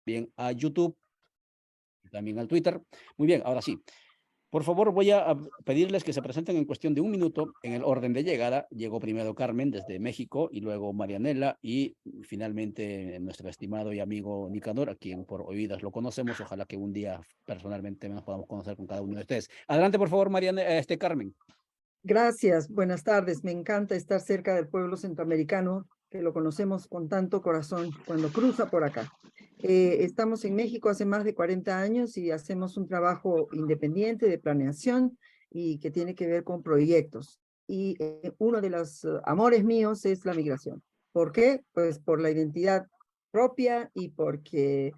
bien a YouTube, y también al Twitter. Muy bien, ahora sí. Por favor, voy a pedirles que se presenten en cuestión de un minuto en el orden de llegada. Llegó primero Carmen desde México y luego Marianela y finalmente nuestro estimado y amigo Nicanor, a quien por oídas lo conocemos. Ojalá que un día personalmente nos podamos conocer con cada uno de ustedes. Adelante, por favor, Carmen. Gracias, buenas tardes. Me encanta estar cerca del pueblo centroamericano, que lo conocemos con tanto corazón cuando cruza por acá. Estamos en México hace más de 40 años y hacemos un trabajo independiente de planeación y que tiene que ver con proyectos. Y uno de los amores míos es la migración. ¿Por qué? Pues por la identidad propia y porque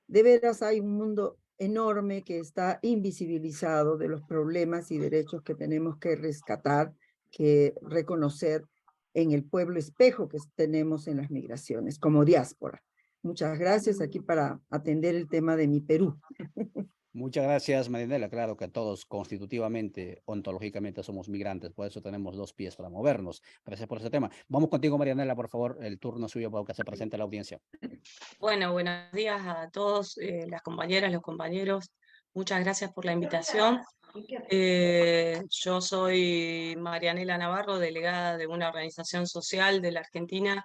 de veras hay un mundo enorme que está invisibilizado de los problemas y derechos que tenemos que rescatar, que reconocer en el pueblo espejo que tenemos en las migraciones, como diáspora. Muchas gracias aquí para atender el tema de mi Perú. Muchas gracias, Marianela. Claro que todos constitutivamente, ontológicamente somos migrantes, por eso tenemos dos pies para movernos. Gracias por ese tema. Vamos contigo, Marianela, por favor, el turno es suyo para que se presente la audiencia. Bueno, buenos días a todos, las compañeras, los compañeros. Muchas gracias por la invitación. Yo soy Marianela Navarro, delegada de una organización social de la Argentina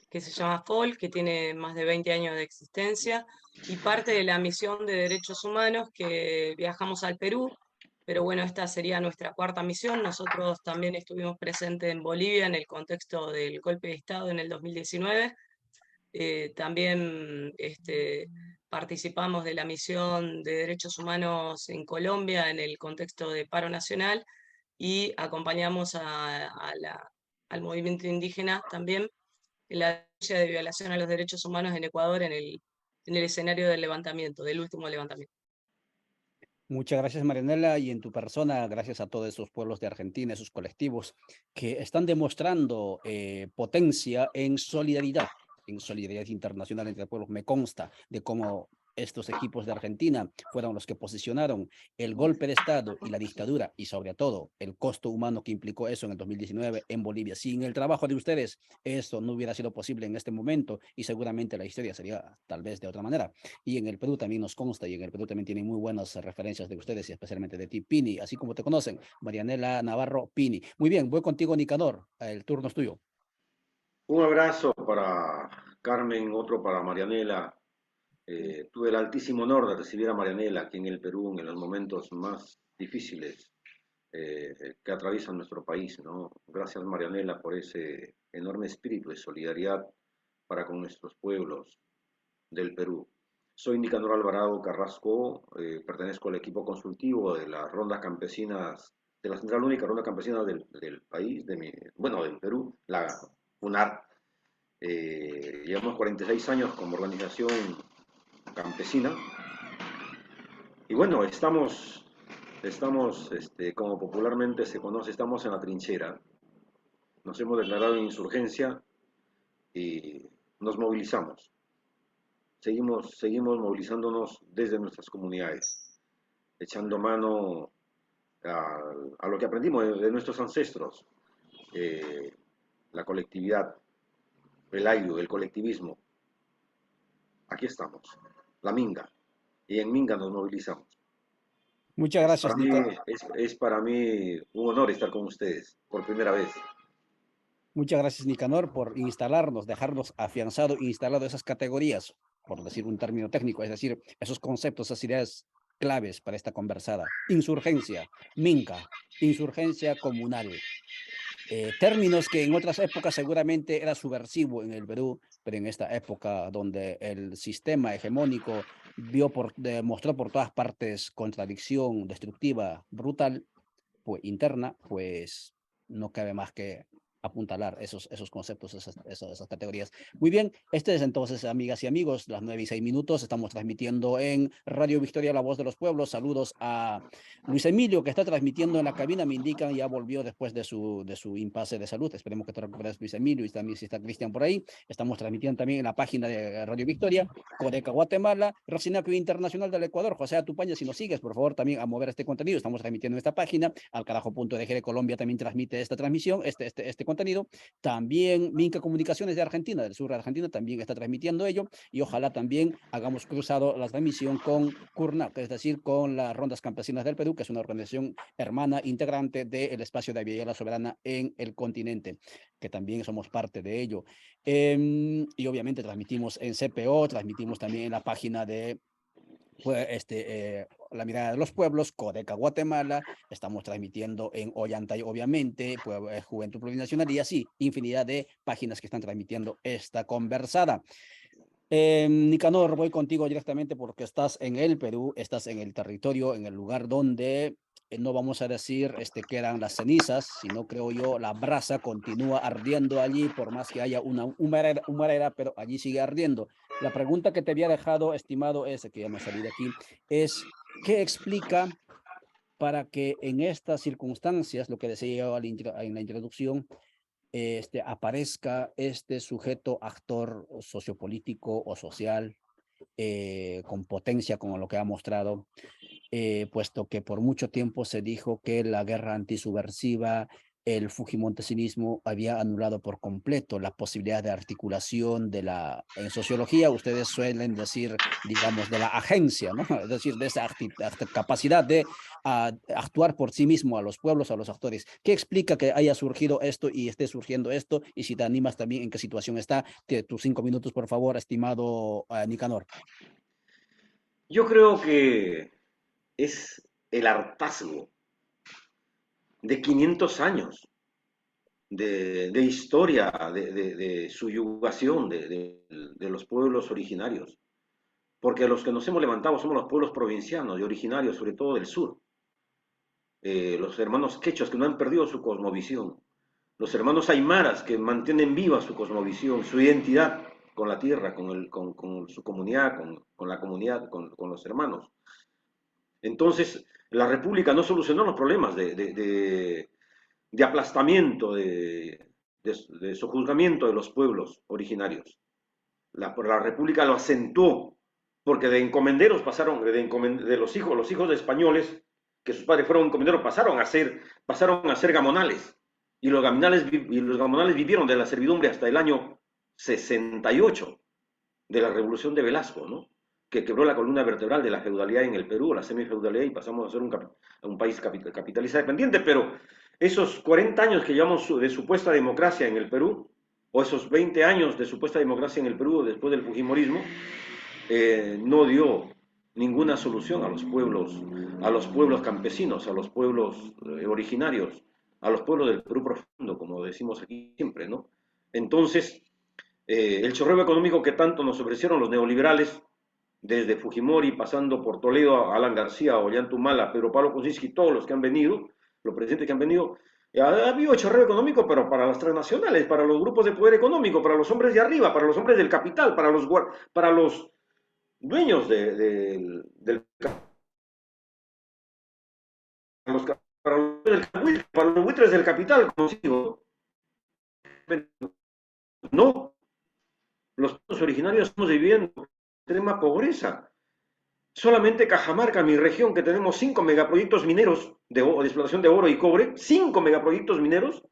que se llama FOL, que tiene más de 20 años de existencia, y parte de la misión de derechos humanos que viajamos al Perú. Pero bueno, esta sería nuestra cuarta misión. Nosotros también estuvimos presentes en Bolivia en el contexto del golpe de Estado en el 2019. También participamos de la misión de derechos humanos en Colombia en el contexto de paro nacional y acompañamos al movimiento indígena también en la denuncia de violación a los derechos humanos en Ecuador en el escenario del levantamiento, del último levantamiento. Muchas gracias, Marianela, y en tu persona, gracias a todos esos pueblos de Argentina, esos colectivos que están demostrando potencia en solidaridad internacional entre pueblos. Me consta de cómo estos equipos de Argentina fueron los que posicionaron el golpe de Estado y la dictadura y sobre todo el costo humano que implicó eso en el 2019 en Bolivia. Sin el trabajo de ustedes, eso no hubiera sido posible en este momento y seguramente la historia sería tal vez de otra manera. Y en el Perú también nos consta y en el Perú también tienen muy buenas referencias de ustedes y especialmente de ti, Pini, así como te conocen, Marianela Navarro Pini. Muy bien, voy contigo, Nicanor, el turno es tuyo. Un abrazo para Carmen, otro para Marianela. Tuve el altísimo honor de recibir a Marianela aquí en el Perú en los momentos más difíciles que atraviesan nuestro país, ¿no? Gracias, Marianela, por ese enorme espíritu de solidaridad para con nuestros pueblos del Perú. Soy Nicanor Alvarado Carrasco, pertenezco al equipo consultivo de las rondas campesinas, de la Central Única Ronda Campesina del país, del Perú, la UNAR. Llevamos 46 años como organización campesina y bueno, estamos como popularmente se conoce, estamos en la trinchera. Nos hemos declarado en insurgencia y nos movilizamos. Seguimos movilizándonos desde nuestras comunidades, echando mano a lo que aprendimos de nuestros ancestros, la colectividad, el ayu, el colectivismo. Aquí estamos, la Minga, y en Minga nos movilizamos. Muchas gracias, Nicanor. Es para mí un honor estar con ustedes por primera vez. Muchas gracias, Nicanor, por instalarnos, dejarnos afianzado e instalado esas categorías, por decir un término técnico, es decir, esos conceptos, esas ideas claves para esta conversada. Insurgencia, Minca, insurgencia comunal. Términos que en otras épocas seguramente era subversivo en el Perú, pero en esta época donde el sistema hegemónico demostró por todas partes contradicción destructiva, brutal, pues interna, pues no cabe más que apuntalar esos conceptos, esas categorías. Muy bien, este es entonces, amigas y amigos, las 9:06. Estamos transmitiendo en Radio Victoria, La Voz de los Pueblos. Saludos a Luis Emilio, que está transmitiendo en la cabina, me indican, ya volvió después de su impasse de salud. Esperemos que te recuperes, Luis Emilio, y también si está Cristian por ahí. Estamos transmitiendo también en la página de Radio Victoria, Codeca Guatemala, Racinaco Internacional del Ecuador. José Atupaña, si nos sigues, por favor, también a mover este contenido. Estamos transmitiendo en esta página. Al carajo.dg de Colombia también transmite esta transmisión, este contenido. contenido. También Minca Comunicaciones de Argentina, del sur de Argentina, también está transmitiendo ello, y ojalá también hagamos cruzado la transmisión con CURNAC, es decir, con las Rondas Campesinas del Perú, que es una organización hermana integrante del espacio de Aviala Soberana en el continente, que también somos parte de ello. Y obviamente transmitimos en CPO, transmitimos también en la página de La Mirada de los Pueblos, Codeca Guatemala, estamos transmitiendo en Ollantay, obviamente, Juventud Plurinacional, y así, infinidad de páginas que están transmitiendo esta conversada. Nicanor, voy contigo directamente porque estás en el Perú, estás en el territorio, en el lugar donde no vamos a decir quedan las cenizas, sino creo yo la brasa continúa ardiendo allí, por más que haya una humareda, pero allí sigue ardiendo. La pregunta que te había dejado, estimado, que ya me salí de aquí, es ¿qué explica para que en estas circunstancias, lo que decía yo en la introducción, aparezca este sujeto actor sociopolítico o social con potencia, como lo que ha mostrado, puesto que por mucho tiempo se dijo que la guerra antisubversiva, el fujimontesinismo había anulado por completo la posibilidad de articulación en sociología ustedes suelen decir, digamos, de la agencia, ¿no? Es decir, de esa capacidad de actuar por sí mismo a los pueblos, a los actores. ¿Qué explica que haya surgido esto y esté surgiendo esto? Y si te animas también, ¿en qué situación está? Tus 5 minutos, por favor, estimado Nicanor. Yo creo que es el hartazgo de 500 años de historia, de subyugación de los pueblos originarios. Porque los que nos hemos levantado somos los pueblos provincianos y originarios, sobre todo del sur. Los hermanos quechos que no han perdido su cosmovisión. Los hermanos aymaras que mantienen viva su cosmovisión, su identidad con la tierra, con su comunidad, con la comunidad, con los hermanos. Entonces, la República no solucionó los problemas de aplastamiento, de sojuzgamiento de los pueblos originarios. La República lo acentuó, porque de encomenderos pasaron, de los hijos de españoles, que sus padres fueron encomenderos, pasaron a ser gamonales. Y los gamonales vivieron de la servidumbre hasta el año 68 de la Revolución de Velasco, ¿no? Que quebró la columna vertebral de la feudalidad en el Perú, la semifeudalidad, y pasamos a ser un país capitalista dependiente. Pero esos 40 años que llevamos de supuesta democracia en el Perú, o esos 20 años de supuesta democracia en el Perú después del fujimorismo, no dio ninguna solución a los pueblos campesinos, a los pueblos originarios, a los pueblos del Perú profundo, como decimos aquí siempre, ¿no? Entonces, el chorreo económico que tanto nos ofrecieron los neoliberales, desde Fujimori, pasando por Toledo, Alan García, Ollantumala, Pedro Pablo Kuczynski, todos los que han venido, los presidentes que han venido, ha habido chorreo económico, pero para las transnacionales, para los grupos de poder económico, para los hombres de arriba, para los hombres del capital, para los dueños del para los buitres del capital, como digo. No, los pueblos originarios estamos viviendo extrema pobreza. Solamente Cajamarca, mi región, que tenemos 5 megaproyectos mineros de explotación de oro y cobre, 5 megaproyectos mineros,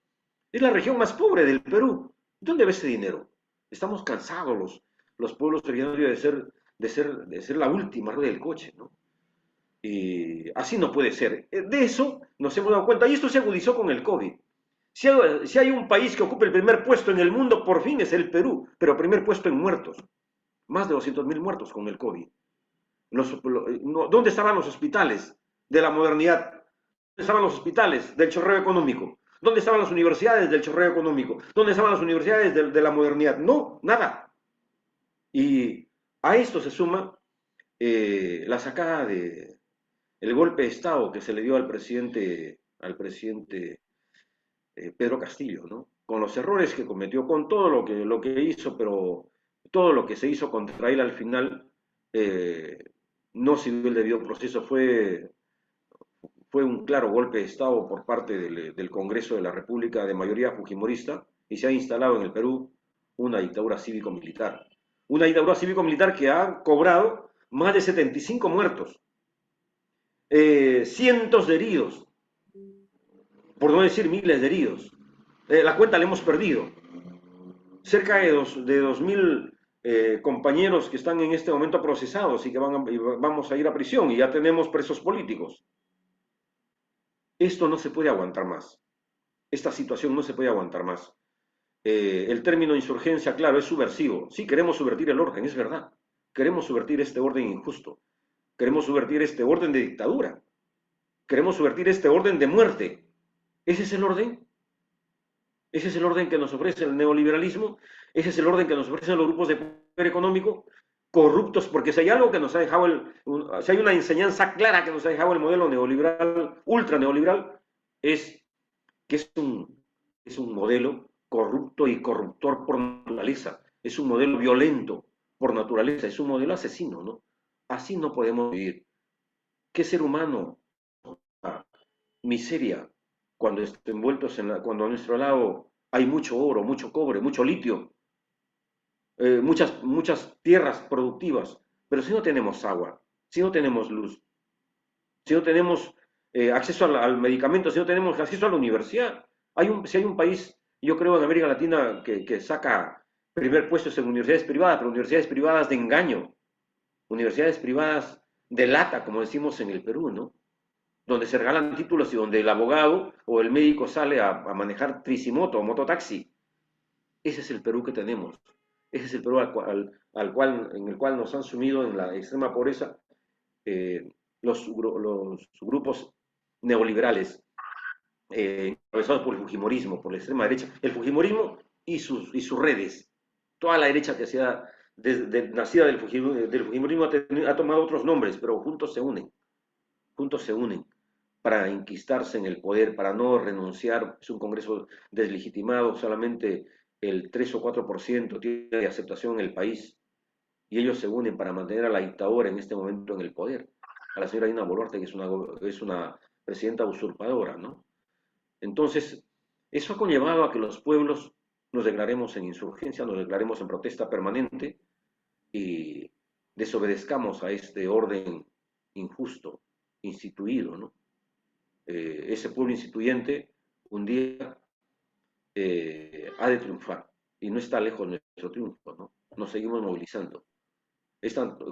es la región más pobre del Perú. ¿Dónde va ese dinero? Estamos cansados los pueblos originarios de ser la última rueda del coche, ¿no? Y así no puede ser. De eso nos hemos dado cuenta, y esto se agudizó con el COVID. Si hay un país que ocupa el primer puesto en el mundo, por fin es el Perú, pero primer puesto en muertos. Más de 200.000 muertos con el COVID. ¿Dónde estaban los hospitales de la modernidad? ¿Dónde estaban los hospitales del chorreo económico? ¿Dónde estaban las universidades del chorreo económico? ¿Dónde estaban las universidades de la modernidad? No, nada. Y a esto se suma la sacada el golpe de Estado que se le dio al presidente Pedro Castillo, ¿no? Con los errores que cometió, con todo lo que hizo, pero todo lo que se hizo contra él al final no siguió el debido proceso. Fue un claro golpe de Estado por parte del Congreso de la República de mayoría fujimorista, y se ha instalado en el Perú una dictadura cívico-militar. Una dictadura cívico-militar que ha cobrado más de 75 muertos, cientos de heridos, por no decir miles de heridos, La cuenta la hemos perdido. Cerca de 2.000 compañeros que están en este momento procesados y que vamos a ir a prisión y ya tenemos presos políticos. Esto no se puede aguantar más. Esta situación no se puede aguantar más. El término insurgencia, claro, es subversivo. Sí, queremos subvertir el orden, es verdad. Queremos subvertir este orden injusto. Queremos subvertir este orden de dictadura. Queremos subvertir este orden de muerte. ¿Ese es el orden? ¿Ese es el orden que nos ofrece el neoliberalismo? ¿Ese es el orden que nos ofrecen los grupos de poder económico? Corruptos, porque si hay algo que nos ha dejado, si hay una enseñanza clara que nos ha dejado el modelo neoliberal, ultra neoliberal, es que es un modelo corrupto y corruptor por naturaleza, es un modelo violento por naturaleza, es un modelo asesino, ¿no? Así no podemos vivir. ¿Qué ser humano? Miseria, cuando envueltos cuando a nuestro lado hay mucho oro, mucho cobre, mucho litio, muchas tierras productivas, pero si no tenemos agua, si no tenemos luz, si no tenemos acceso al medicamento, si no tenemos acceso a la universidad, si hay un país, yo creo en América Latina, que saca primer puesto en universidades privadas, pero universidades privadas de engaño, universidades privadas de lata, como decimos en el Perú, ¿no? Donde se regalan títulos y donde el abogado o el médico sale a manejar tricimoto o mototaxi. Ese es el Perú que tenemos. Ese es el Perú en el cual nos han sumido en la extrema pobreza los grupos neoliberales, encabezados por el fujimorismo, por la extrema derecha. El fujimorismo y sus redes. Toda la derecha que sea nacida del fujimorismo ha tomado otros nombres, pero juntos se unen. Juntos se unen para enquistarse en el poder, para no renunciar. Es un Congreso deslegitimado, solamente el 3 o 4% tiene aceptación en el país, y ellos se unen para mantener a la dictadora en este momento en el poder, a la señora Dina Boluarte, que es una presidenta usurpadora, ¿no? Entonces, eso ha conllevado a que los pueblos nos declaremos en insurgencia, nos declaremos en protesta permanente y desobedezcamos a este orden injusto instituido, ¿no? Ese pueblo instituyente un día ha de triunfar y no está lejos de nuestro triunfo, ¿no? Nos seguimos movilizando.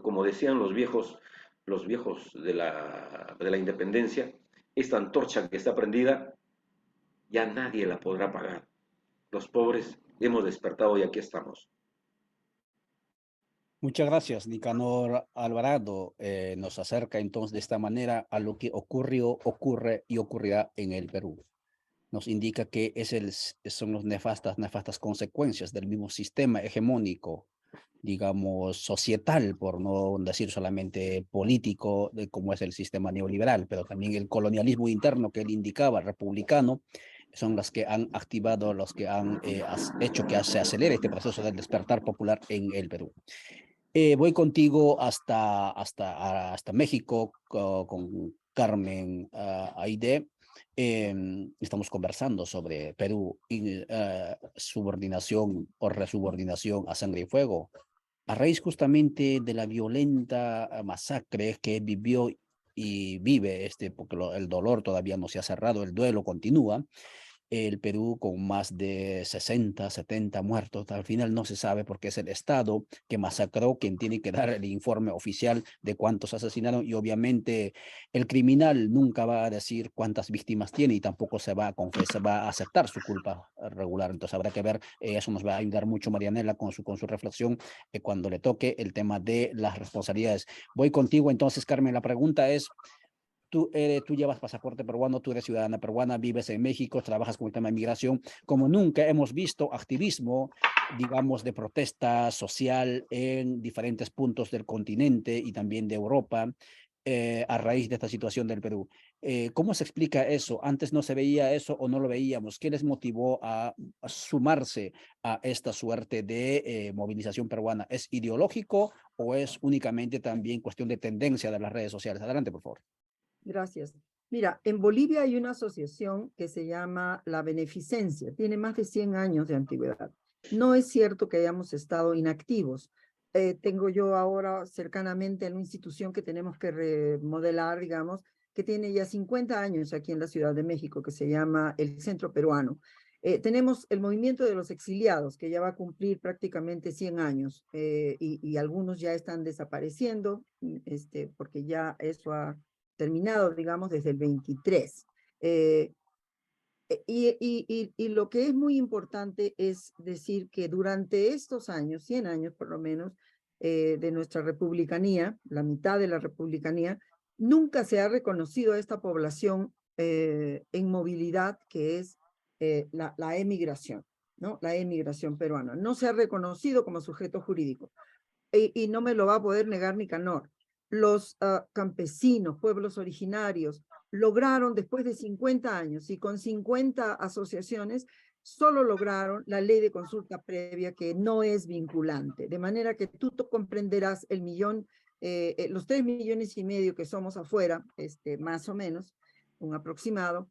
Como decían los viejos de la independencia, esta antorcha que está prendida ya nadie la podrá apagar. Los pobres hemos despertado y aquí estamos. Muchas gracias, Nicanor Alvarado. Nos acerca entonces de esta manera a lo que ocurrió, ocurre y ocurrirá en el Perú. Nos indica que son las nefastas consecuencias del mismo sistema hegemónico, digamos, societal, por no decir solamente político, como es el sistema neoliberal, pero también el colonialismo interno que él indicaba, republicano, son las que han activado, los que han hecho que se acelere este proceso del despertar popular en el Perú. Voy contigo hasta México con Carmen Aide. Estamos conversando sobre Perú y subordinación o resubordinación a sangre y fuego. A raíz justamente de la violenta masacre que vivió y vive porque el dolor todavía no se ha cerrado, el duelo continúa. El Perú con más de 60, 70 muertos. Al final no se sabe porque es el Estado que masacró quien tiene que dar el informe oficial de cuántos asesinaron y obviamente el criminal nunca va a decir cuántas víctimas tiene y tampoco se va a confesar, va a aceptar su culpa regular. Entonces habrá que ver, eso nos va a ayudar mucho Marianela con su reflexión cuando le toque el tema de las responsabilidades. Voy contigo entonces, Carmen, la pregunta es, tú llevas pasaporte peruano, tú eres ciudadana peruana, vives en México, trabajas con el tema de migración. Como nunca hemos visto activismo, digamos, de protesta social en diferentes puntos del continente y también de Europa a raíz de esta situación del Perú. ¿Cómo se explica eso? Antes no se veía eso o no lo veíamos. ¿Qué les motivó a sumarse a esta suerte de movilización peruana? ¿Es ideológico o es únicamente también cuestión de tendencia de las redes sociales? Adelante, por favor. Gracias. Mira, en Bolivia hay una asociación que se llama La Beneficencia, tiene más de 100 años de antigüedad. No es cierto que hayamos estado inactivos. Tengo yo ahora cercanamente a una institución que tenemos que remodelar, digamos, que tiene ya 50 años aquí en la Ciudad de México, que se llama el Centro Peruano. Tenemos el movimiento de los exiliados, que ya va a cumplir prácticamente 100 años, y algunos ya están desapareciendo, porque ya eso ha terminado, digamos, desde el 23. Y lo que es muy importante es decir que durante estos años, 100 años por lo menos, de nuestra republicanía, la mitad de la republicanía, nunca se ha reconocido a esta población en movilidad, que es la emigración, ¿no? La emigración peruana. No se ha reconocido como sujeto jurídico. Y no me lo va a poder negar Nicanor. Los campesinos, pueblos originarios, lograron después de 50 años y con 50 asociaciones, solo lograron la ley de consulta previa, que no es vinculante, de manera que tú comprenderás el millón, los 3,5 millones que somos afuera, más o menos, un aproximado.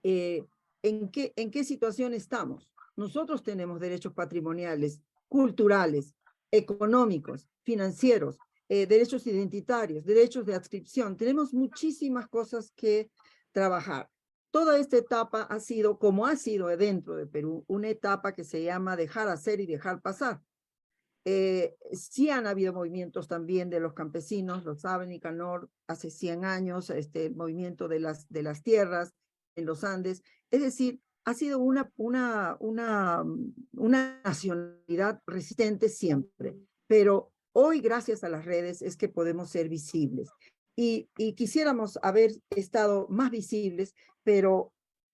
¿En qué situación estamos? Nosotros tenemos derechos patrimoniales, culturales, económicos, financieros, derechos identitarios, derechos de adscripción. Tenemos muchísimas cosas que trabajar. Toda esta etapa ha sido, como ha sido dentro de Perú, una etapa que se llama dejar hacer y dejar pasar. Sí han habido movimientos también de los campesinos, lo saben, Nicanor, hace 100 años, el movimiento de las tierras en los Andes. Es decir, ha sido una nacionalidad resistente siempre, pero hoy, gracias a las redes, es que podemos ser visibles. Y quisiéramos haber estado más visibles, pero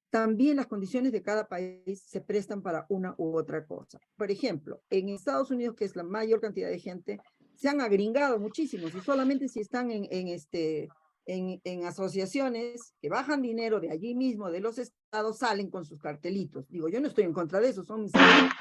también las condiciones de cada país se prestan para una u otra cosa. Por ejemplo, en Estados Unidos, que es la mayor cantidad de gente, se han agringado muchísimos, y solamente si están en asociaciones que bajan dinero de allí mismo, de los estados, salen con sus cartelitos. Digo, yo no estoy en contra de eso, son mis amigos,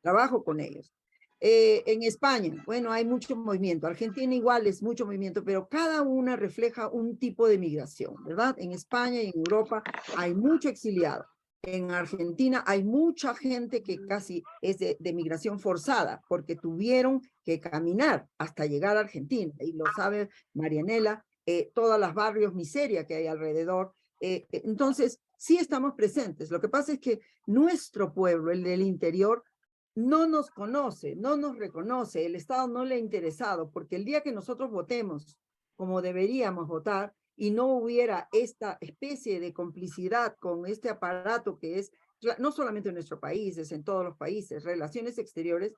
trabajo con ellos. En España, bueno, hay mucho movimiento. Argentina igual es mucho movimiento, pero cada una refleja un tipo de migración, ¿verdad? En España y en Europa hay mucho exiliado. En Argentina hay mucha gente que casi es de migración forzada, porque tuvieron que caminar hasta llegar a Argentina. Y lo sabe Marianela, todos los barrios miseria que hay alrededor. Entonces, sí estamos presentes. Lo que pasa es que nuestro pueblo, el del interior, no nos conoce, no nos reconoce, el Estado no le ha interesado, porque el día que nosotros votemos como deberíamos votar y no hubiera esta especie de complicidad con este aparato que es, no solamente en nuestro país, es en todos los países, relaciones exteriores,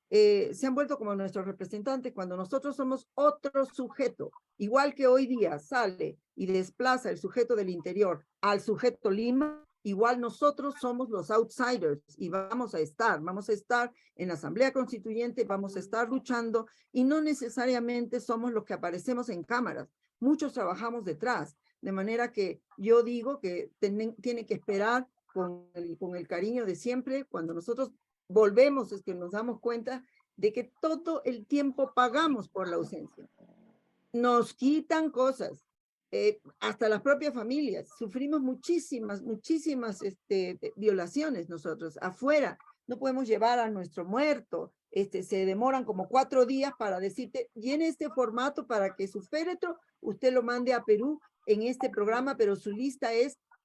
se han vuelto como nuestros representantes cuando nosotros somos otro sujeto, igual que hoy día sale y desplaza el sujeto del interior al sujeto Lima. Igual nosotros somos los outsiders y vamos a estar en la Asamblea Constituyente, vamos a estar luchando, y no necesariamente somos los que aparecemos en cámaras. Muchos trabajamos detrás, de manera que yo digo que tiene que esperar con el cariño de siempre. Cuando nosotros volvemos es que nos damos cuenta de que todo el tiempo pagamos por la ausencia. Nos quitan cosas. Hasta las propias familias, sufrimos muchísimas violaciones nosotros, afuera, no podemos llevar a nuestro muerto, se demoran como 4 días para decirte, llene este formato para que su féretro usted lo mande a Perú en este programa, pero su lista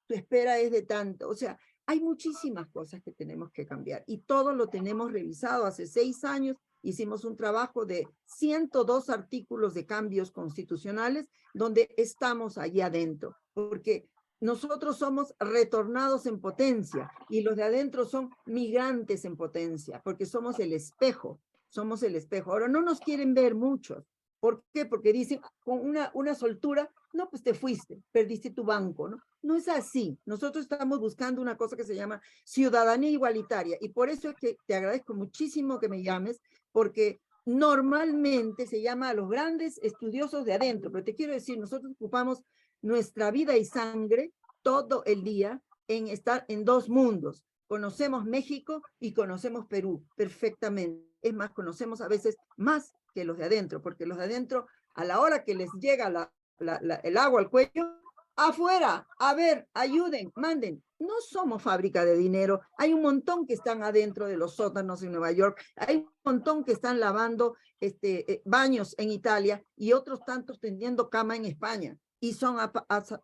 su espera es de tanto. O sea, hay muchísimas cosas que tenemos que cambiar, y todo lo tenemos revisado. Hace 6 años hicimos un trabajo de 102 artículos de cambios constitucionales, donde estamos allí adentro, porque nosotros somos retornados en potencia y los de adentro son migrantes en potencia, porque somos el espejo, somos el espejo. Ahora no nos quieren ver muchos. ¿Por qué? Porque dicen con una soltura, no, pues te fuiste, perdiste tu banco, ¿no? No es así. Nosotros estamos buscando una cosa que se llama ciudadanía igualitaria, y por eso es que te agradezco muchísimo que me llames, porque normalmente se llama a los grandes estudiosos de adentro, pero te quiero decir, nosotros ocupamos nuestra vida y sangre todo el día en estar en 2 mundos. Conocemos México y conocemos Perú perfectamente. Es más, conocemos a veces más que los de adentro, porque los de adentro, a la hora que les llega el agua al cuello, afuera, a ver, ayuden, manden. No somos fábrica de dinero. Hay un montón que están adentro de los sótanos en Nueva York. Hay un montón que están lavando baños en Italia, y otros tantos tendiendo cama en España. Y son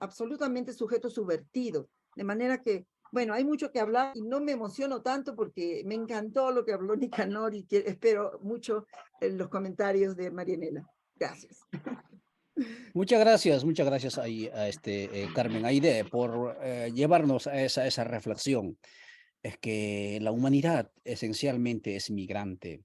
absolutamente sujetos subvertidos. De manera que Bueno, hay mucho que hablar y no me emociono tanto porque me encantó lo que habló Nicanor y espero mucho los comentarios de Marianela. Gracias. Muchas gracias ahí, Carmen Aide, por llevarnos a esa reflexión. Es que la humanidad esencialmente es migrante.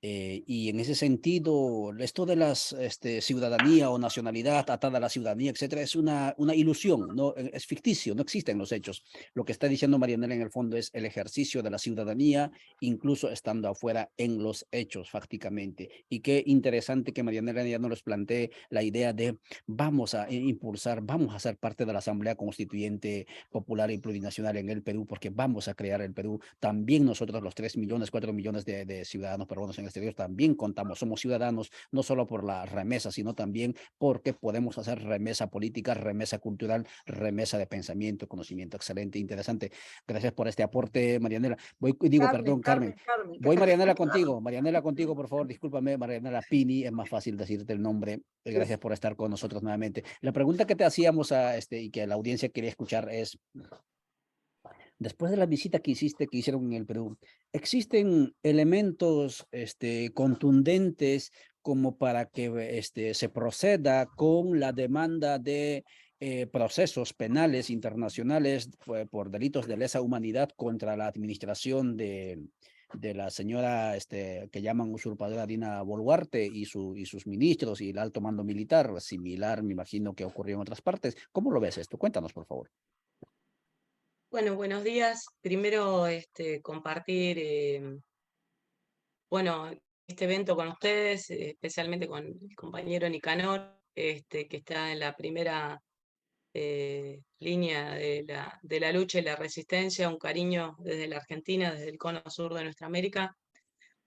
Y en ese sentido, esto de la ciudadanía o nacionalidad atada a la ciudadanía, etcétera, es una ilusión, no es ficticio, no existen los hechos. Lo que está diciendo Marianela en el fondo es el ejercicio de la ciudadanía, incluso estando afuera en los hechos, fácticamente. Y qué interesante que Marianela ya nos plantee la idea de vamos a impulsar, vamos a ser parte de la Asamblea Constituyente Popular y Plurinacional en el Perú, porque vamos a crear el Perú. También nosotros, los 3 millones, 4 millones de ciudadanos peruanos en el exterior, también contamos, somos ciudadanos, no solo por la remesa, sino también porque podemos hacer remesa política, remesa cultural, remesa de pensamiento, conocimiento. Excelente, interesante. Gracias por este aporte, Marianela. Carmen. Voy, Marianela, contigo, por favor, discúlpame, Marianela Pini, es más fácil decirte el nombre. Gracias por estar con nosotros nuevamente. La pregunta que te hacíamos y que la audiencia quería escuchar es, después de la visita que hicieron en el Perú, ¿existen elementos contundentes como para que se proceda con la demanda de procesos penales internacionales por delitos de lesa humanidad contra la administración de la señora que llaman usurpadora Dina Boluarte y sus ministros y el alto mando militar? Similar, me imagino que ocurrió en otras partes. ¿Cómo lo ves esto? Cuéntanos, por favor. Bueno, buenos días. Primero, compartir, bueno, este evento con ustedes, especialmente con el compañero Nicanor, que está en la primera línea de la lucha y la resistencia. Un cariño desde la Argentina, desde el cono sur de nuestra América.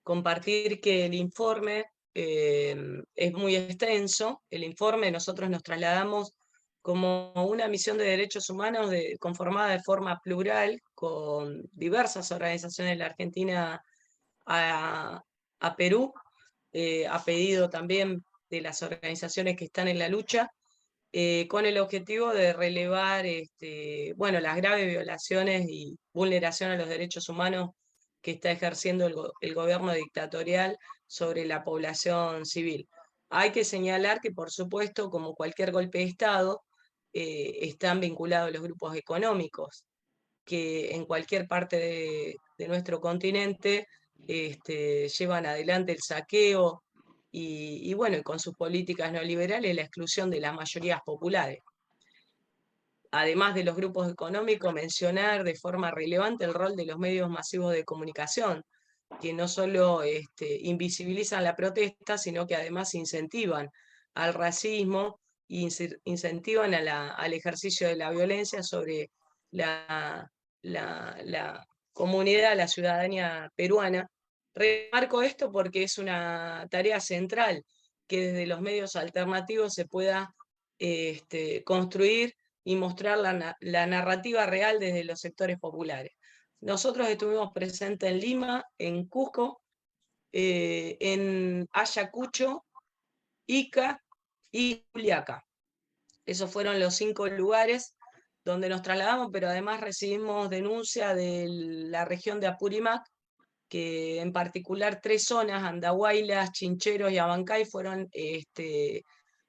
Compartir que el informe es muy extenso. El informe nosotros nos trasladamos como una misión de derechos humanos conformada de forma plural con diversas organizaciones de la Argentina a, a Perú, a pedido también de las organizaciones que están en la lucha, con el objetivo de relevar bueno, las graves violaciones y vulneración a los derechos humanos que está ejerciendo el gobierno dictatorial sobre la población civil. Hay que señalar que, por supuesto, como cualquier golpe de Estado, están vinculados los grupos económicos que en cualquier parte de nuestro continente llevan adelante el saqueo y bueno, y con sus políticas neoliberales la exclusión de las mayorías populares. Además de los grupos económicos, mencionar de forma relevante el rol de los medios masivos de comunicación, que no solo invisibilizan la protesta, sino que además incentivan al racismo e incentivan al ejercicio de la violencia sobre la comunidad, la ciudadanía peruana. Remarco esto porque es una tarea central que desde los medios alternativos se pueda construir y mostrar la narrativa real desde los sectores populares. Nosotros estuvimos presentes en Lima, en Cusco, en Ayacucho, Ica y Juliaca. Esos fueron los 5 lugares donde nos trasladamos, pero además recibimos denuncia de la región de Apurímac, que en particular 3 zonas, Andahuaylas, Chincheros y Abancay, fueron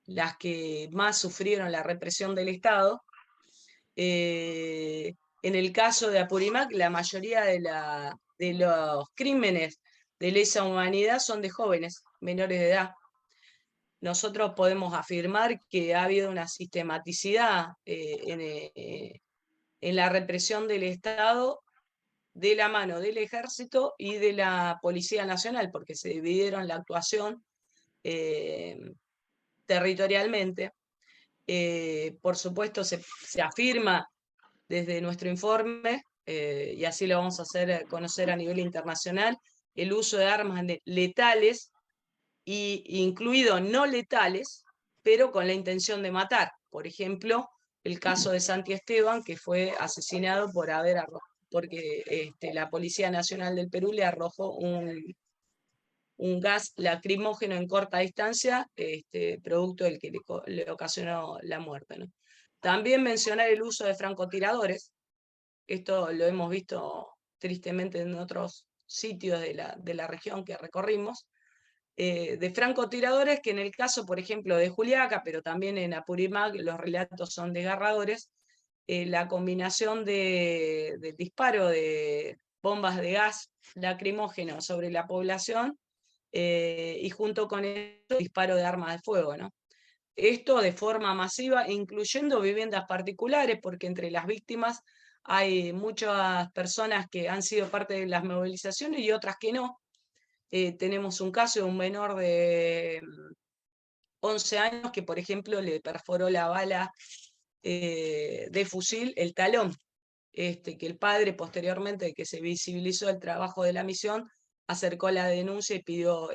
las que más sufrieron la represión del Estado. En el caso de Apurímac, la mayoría de los crímenes de lesa humanidad son de jóvenes, menores de edad. Nosotros podemos afirmar que ha habido una sistematicidad en la represión del Estado de la mano del Ejército y de la Policía Nacional, porque se dividieron la actuación territorialmente. Por supuesto, se afirma desde nuestro informe, y así lo vamos a hacer conocer a nivel internacional, el uso de armas letales, incluido no letales, pero con la intención de matar. Por ejemplo, el caso de Santi Esteban, que fue asesinado porque la Policía Nacional del Perú le arrojó un gas lacrimógeno en corta distancia, producto del que le ocasionó la muerte, ¿no? También mencionar el uso de francotiradores, Esto lo hemos visto tristemente en otros sitios de la región que recorrimos, de francotiradores que en el caso, por ejemplo, de Juliaca, pero también en Apurímac, los relatos son desgarradores, la combinación del disparo de bombas de gas lacrimógeno sobre la población y junto con el disparo de armas de fuego, ¿no? Esto de forma masiva, incluyendo viviendas particulares, porque entre las víctimas hay muchas personas que han sido parte de las movilizaciones y otras que no. Tenemos un caso de un menor de 11 años que, por ejemplo, le perforó la bala de fusil el talón, que el padre, posteriormente de que se visibilizó el trabajo de la misión, acercó la denuncia y pidió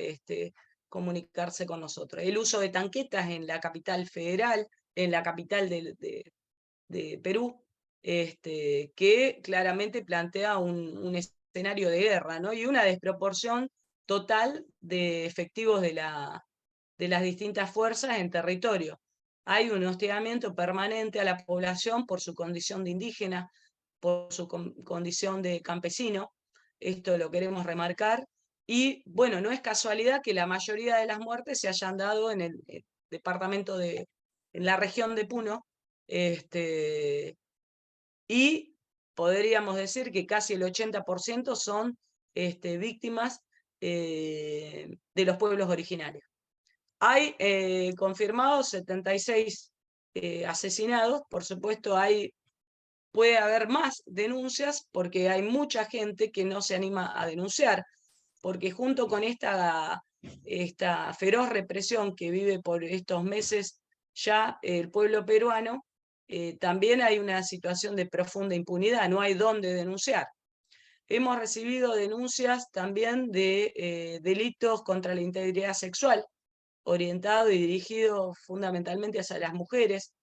comunicarse con nosotros. El uso de tanquetas en la capital federal, en la capital de Perú, que claramente plantea un escenario de guerra, ¿no? Y una desproporción total de efectivos de las distintas fuerzas en territorio. Hay un hostigamiento permanente a la población por su condición de indígena, por su condición de campesino, esto lo queremos remarcar, y bueno, no es casualidad que la mayoría de las muertes se hayan dado en el departamento en la región de Puno, y podríamos decir que casi el 80% son víctimas de los pueblos originarios. Hay confirmados 76 asesinados, por supuesto puede haber más denuncias porque hay mucha gente que no se anima a denunciar, porque junto con esta feroz represión que vive por estos meses ya el pueblo peruano, también hay una situación de profunda impunidad, no hay dónde denunciar. Hemos recibido denuncias también de delitos contra la integridad sexual, orientado y dirigido fundamentalmente hacia las mujeres,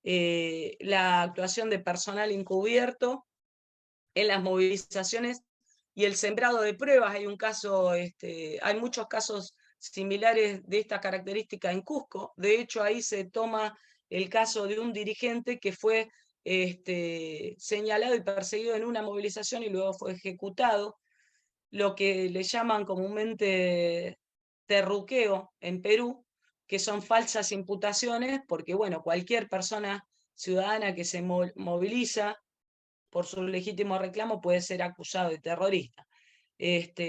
la actuación de personal encubierto en las movilizaciones y el sembrado de pruebas. Hay muchos casos similares de esta característica en Cusco. De hecho, ahí se toma el caso de un dirigente que fue señalado y perseguido en una movilización y luego fue ejecutado, lo que le llaman comúnmente terruqueo en Perú, que son falsas imputaciones, porque bueno, cualquier persona ciudadana que se moviliza por su legítimo reclamo puede ser acusado de terrorista.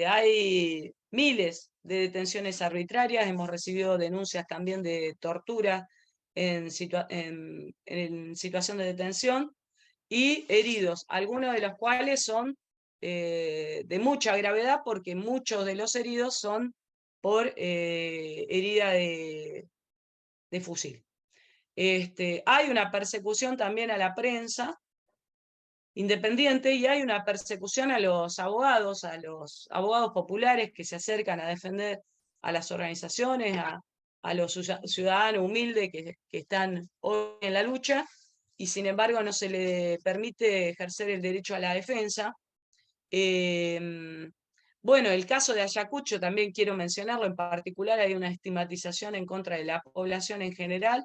Hay miles de detenciones arbitrarias, hemos recibido denuncias también de tortura en situación de detención y heridos, algunos de los cuales son de mucha gravedad porque muchos de los heridos son por herida de fusil. Hay una persecución también a la prensa independiente y hay una persecución a los abogados populares que se acercan a defender a las organizaciones, a los ciudadanos humildes que están hoy en la lucha, y sin embargo no se le permite ejercer el derecho a la defensa. Bueno, el caso de Ayacucho también quiero mencionarlo, en particular hay una estigmatización en contra de la población en general,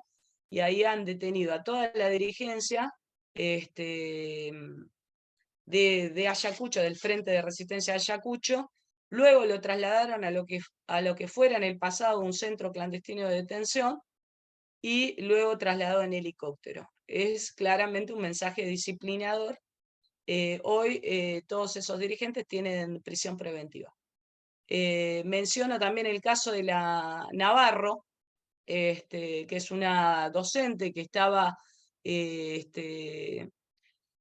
y ahí han detenido a toda la dirigencia de Ayacucho, del Frente de Resistencia de Ayacucho, luego lo trasladaron a lo que fuera en el pasado un centro clandestino de detención, y luego trasladado en helicóptero. Es claramente un mensaje disciplinador. Hoy todos esos dirigentes tienen prisión preventiva. Menciono también el caso de la Navarro, que es una docente que estaba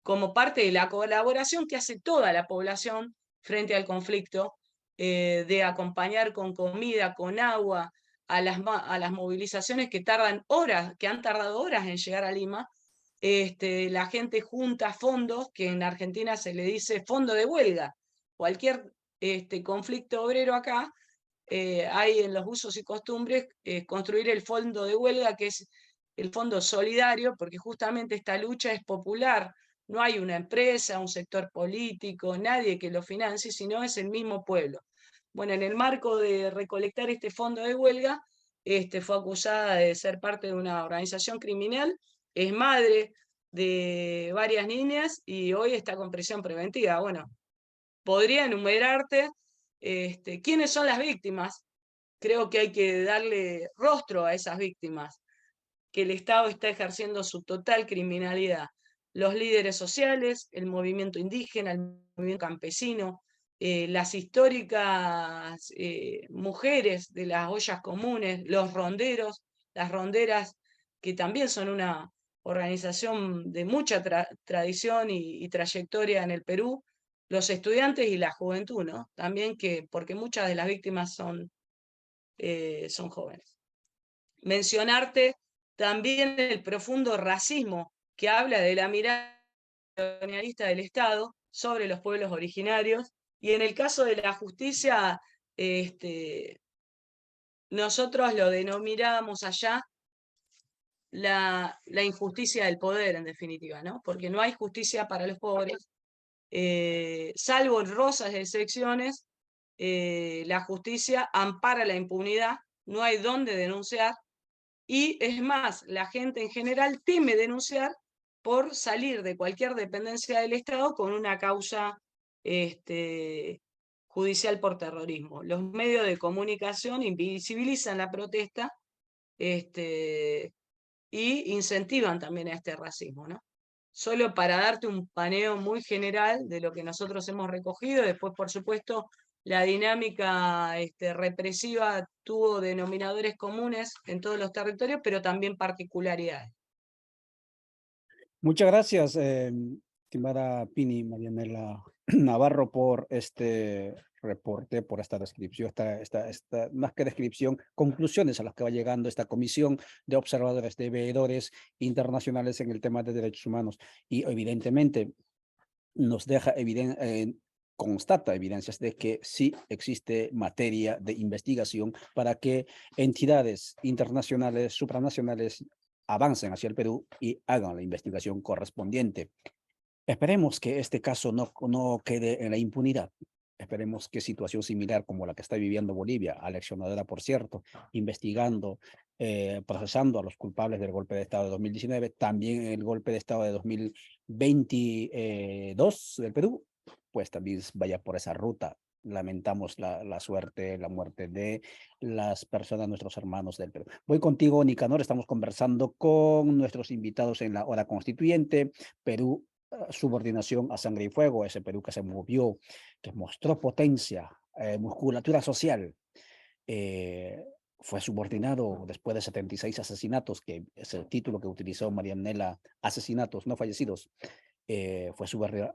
como parte de la colaboración que hace toda la población frente al conflicto, de acompañar con comida, con agua, a las movilizaciones que han tardado horas en llegar a Lima. La gente junta fondos, que en Argentina se le dice fondo de huelga. Cualquier conflicto obrero acá, hay en los usos y costumbres construir el fondo de huelga, que es el fondo solidario, porque justamente esta lucha es popular. No hay una empresa, un sector político, nadie que lo financie, sino es el mismo pueblo. Bueno, en el marco de recolectar este fondo de huelga, fue acusada de ser parte de una organización criminal, es madre de varias niñas y hoy está con prisión preventiva. Bueno, podría enumerarte quiénes son las víctimas. Creo que hay que darle rostro a esas víctimas, que el Estado está ejerciendo su total criminalidad. Los líderes sociales, el movimiento indígena, el movimiento campesino, las históricas mujeres de las ollas comunes, los ronderos, las ronderas, que también son una organización de mucha tradición y trayectoria en el Perú, los estudiantes y la juventud, ¿no? También porque muchas de las víctimas son jóvenes. Mencionarte también el profundo racismo que habla de la mirada colonialista del Estado sobre los pueblos originarios, y en el caso de la justicia, nosotros lo denominábamos allá la injusticia del poder, en definitiva, ¿no? Porque no hay justicia para los pobres, salvo en honrosas excepciones, la justicia ampara la impunidad, no hay dónde denunciar, y es más, la gente en general teme denunciar por salir de cualquier dependencia del Estado con una causa judicial por terrorismo. Los medios de comunicación invisibilizan la protesta y incentivan también a este racismo, ¿no? Solo para darte un paneo muy general de lo que nosotros hemos recogido. Después, por supuesto, la dinámica represiva tuvo denominadores comunes en todos los territorios, pero también particularidades. Muchas gracias, estimada Pini Marianela Navarro, por este reporte, por esta descripción, más que descripción, conclusiones a las que va llegando esta comisión de observadores, de veedores internacionales en el tema de derechos humanos. Y evidentemente nos deja constata evidencias de que sí existe materia de investigación para que entidades internacionales, supranacionales, avancen hacia el Perú y hagan la investigación correspondiente. Esperemos que este caso no quede en la impunidad. Esperemos que situación similar como la que está viviendo Bolivia, aleccionadora por cierto, investigando, procesando a los culpables del golpe de Estado de 2019, también el golpe de Estado de 2022 del Perú, pues también vaya por esa ruta. Lamentamos la suerte, la muerte de las personas, nuestros hermanos del Perú. Voy contigo, Nicanor, estamos conversando con nuestros invitados en la hora constituyente, Perú, subordinación a sangre y fuego, ese Perú que se movió, que mostró potencia, musculatura social, fue subordinado después de 76 asesinatos, que es el título que utilizó Marianela, asesinatos no fallecidos, fue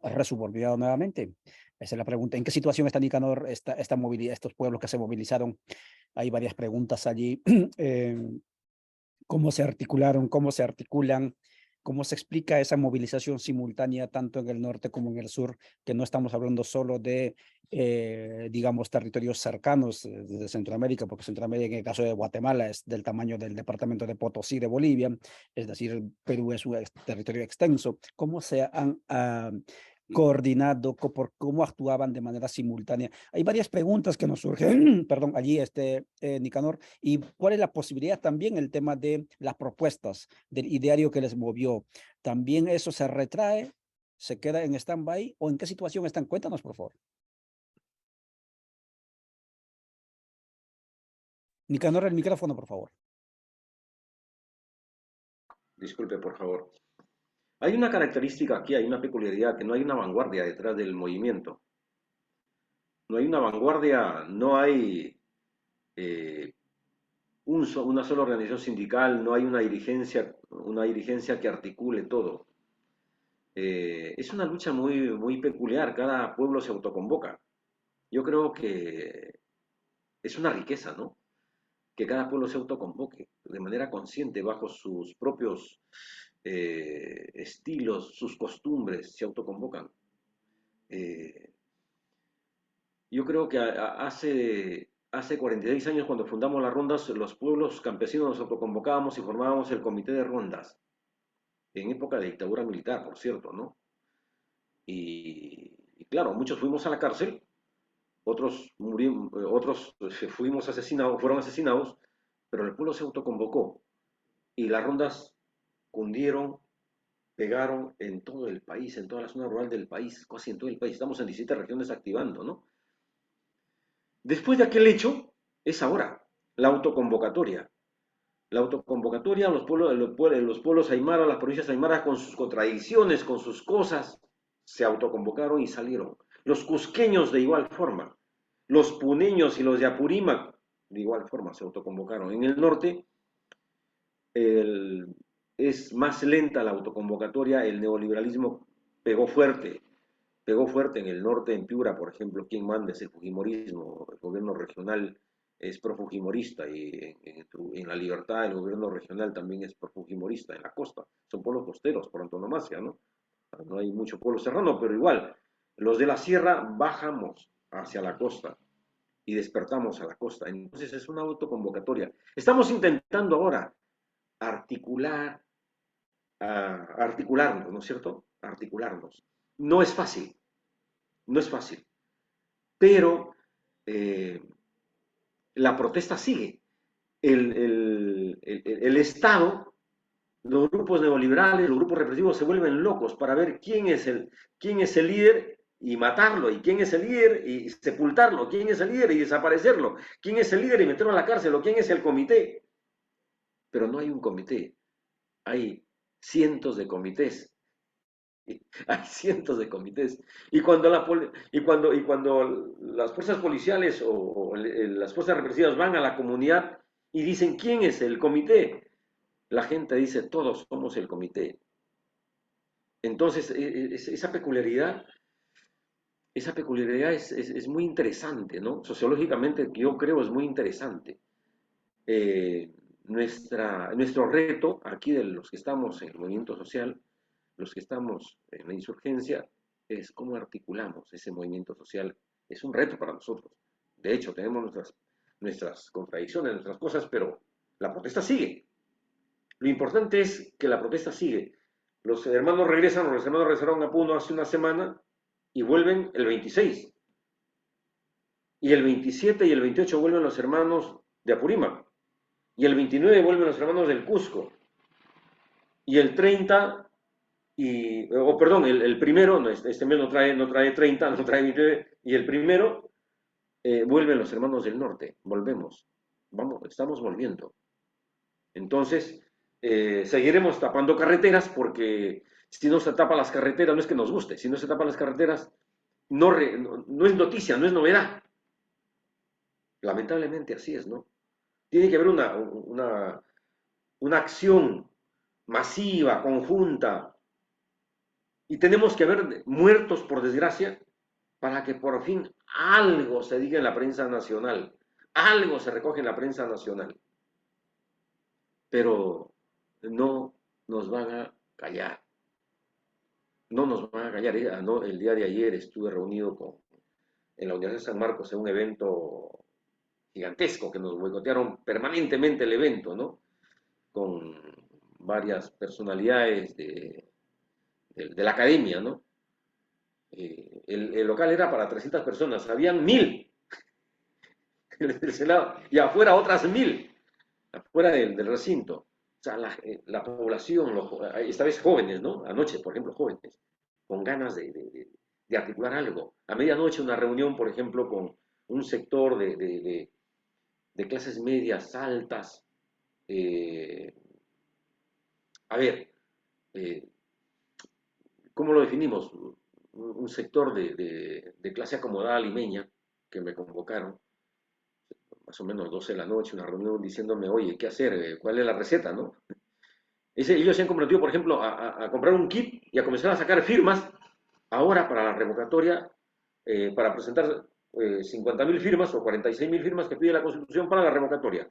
resubordinado nuevamente. Esa es la pregunta. ¿En qué situación está Nicanor, esta movilidad, estos pueblos que se movilizaron? Hay varias preguntas allí. ¿Cómo se articularon? ¿Cómo se articulan? ¿Cómo se explica esa movilización simultánea tanto en el norte como en el sur? Que no estamos hablando solo de, digamos, territorios cercanos de Centroamérica, porque Centroamérica, en el caso de Guatemala, es del tamaño del departamento de Potosí de Bolivia, es decir, Perú es un territorio extenso. ¿Cómo se han coordinado, por cómo actuaban de manera simultánea? Hay varias preguntas que nos surgen, perdón, allí, Nicanor, y cuál es la posibilidad también, el tema de las propuestas, del ideario que les movió. ¿También eso se retrae, se queda en stand-by, o en qué situación están? Cuéntanos, por favor. Nicanor, el micrófono, por favor. Disculpe, por favor. Hay una característica aquí, hay una peculiaridad, que no hay una vanguardia detrás del movimiento. No hay una vanguardia, no hay una sola organización sindical, no hay una dirigencia que articule todo. Es una lucha muy, muy peculiar, cada pueblo se autoconvoca. Yo creo que es una riqueza, ¿no? Que cada pueblo se autoconvoque de manera consciente, bajo sus propios estilos, sus costumbres, se autoconvocan. Yo creo que hace 46 años, cuando fundamos las rondas, los pueblos campesinos nos autoconvocábamos y formábamos el comité de rondas, en época de dictadura militar, por cierto, ¿no? Y claro, muchos fuimos a la cárcel, otros fueron asesinados, pero el pueblo se autoconvocó y las rondas cundieron, pegaron en todo el país, en toda la zona rural del país, casi en todo el país. Estamos en 17 regiones activando, ¿no? Después de aquel hecho, es ahora la autoconvocatoria. La autoconvocatoria, los pueblos aymaras, las provincias aymaras con sus contradicciones, con sus cosas, se autoconvocaron y salieron. Los cusqueños de igual forma, los puneños y los de Apurímac de igual forma se autoconvocaron. En el norte es más lenta la autoconvocatoria, el neoliberalismo pegó fuerte en el norte, en Piura, por ejemplo, quien manda es el fujimorismo, el gobierno regional es profujimorista y en La Libertad el gobierno regional también es profujimorista en la costa, son pueblos costeros por antonomasia, ¿no? No hay mucho pueblo serrano, pero igual, los de la sierra bajamos hacia la costa y despertamos a la costa, entonces es una autoconvocatoria. Estamos intentando ahora articular, articularnos, ¿no es cierto? Articularnos. No es fácil, no es fácil, pero la protesta sigue. El Estado, los grupos neoliberales, los grupos represivos se vuelven locos para ver quién es el líder y matarlo, y quién es el líder y sepultarlo, quién es el líder y desaparecerlo, quién es el líder y meterlo a la cárcel, o quién es el comité. Pero no hay un comité, hay cientos de comités. Hay cientos de comités. Y cuando, y cuando las fuerzas policiales o las fuerzas represivas van a la comunidad y dicen quién es el comité, la gente dice todos somos el comité. Entonces, esa peculiaridad es muy interesante, ¿no? Sociológicamente, yo creo, es muy interesante. Nuestro reto aquí de los que estamos en el movimiento social, los que estamos en la insurgencia, es cómo articulamos ese movimiento social. Es un reto para nosotros. De hecho, tenemos nuestras contradicciones, nuestras cosas, pero la protesta sigue. Lo importante es que la protesta sigue. Los hermanos regresaron a Puno hace una semana y vuelven el 26. Y el 27 y el 28 vuelven los hermanos de Apurímac. Y el 29 vuelven los hermanos del Cusco. Y el 30 perdón, el primero, este mes no trae 30, no trae 29, y el primero vuelven los hermanos del norte, volvemos, estamos volviendo. Entonces, seguiremos tapando carreteras porque si no se tapan las carreteras, no es que nos guste, si no se tapan las carreteras, no es noticia, no es novedad. Lamentablemente así es, ¿no? Tiene que haber una acción masiva, conjunta, y tenemos que haber muertos, por desgracia, para que por fin algo se diga en la prensa nacional, algo se recoge en la prensa nacional. Pero no nos van a callar. No nos van a callar. El día de ayer estuve reunido en la Universidad de San Marcos en un evento gigantesco que nos boicotearon permanentemente el evento, ¿no? Con varias personalidades de la academia, ¿no? El local era para 300 personas, habían 1000 y afuera otras 1000, afuera del recinto. O sea, la población, esta vez jóvenes, ¿no? Anoche, por ejemplo, jóvenes, con ganas de articular algo. A medianoche una reunión, por ejemplo, con un sector de clases medias altas. A ver, ¿cómo lo definimos? Un sector de clase acomodada limeña que me convocaron, más o menos 12 de la noche, una reunión diciéndome, oye, ¿qué hacer? ¿Cuál es la receta, no? Ellos se han comprometido, por ejemplo, a comprar un kit y a comenzar a sacar firmas ahora para la revocatoria, para presentar 50.000 firmas o 46.000 firmas que pide la Constitución para la revocatoria,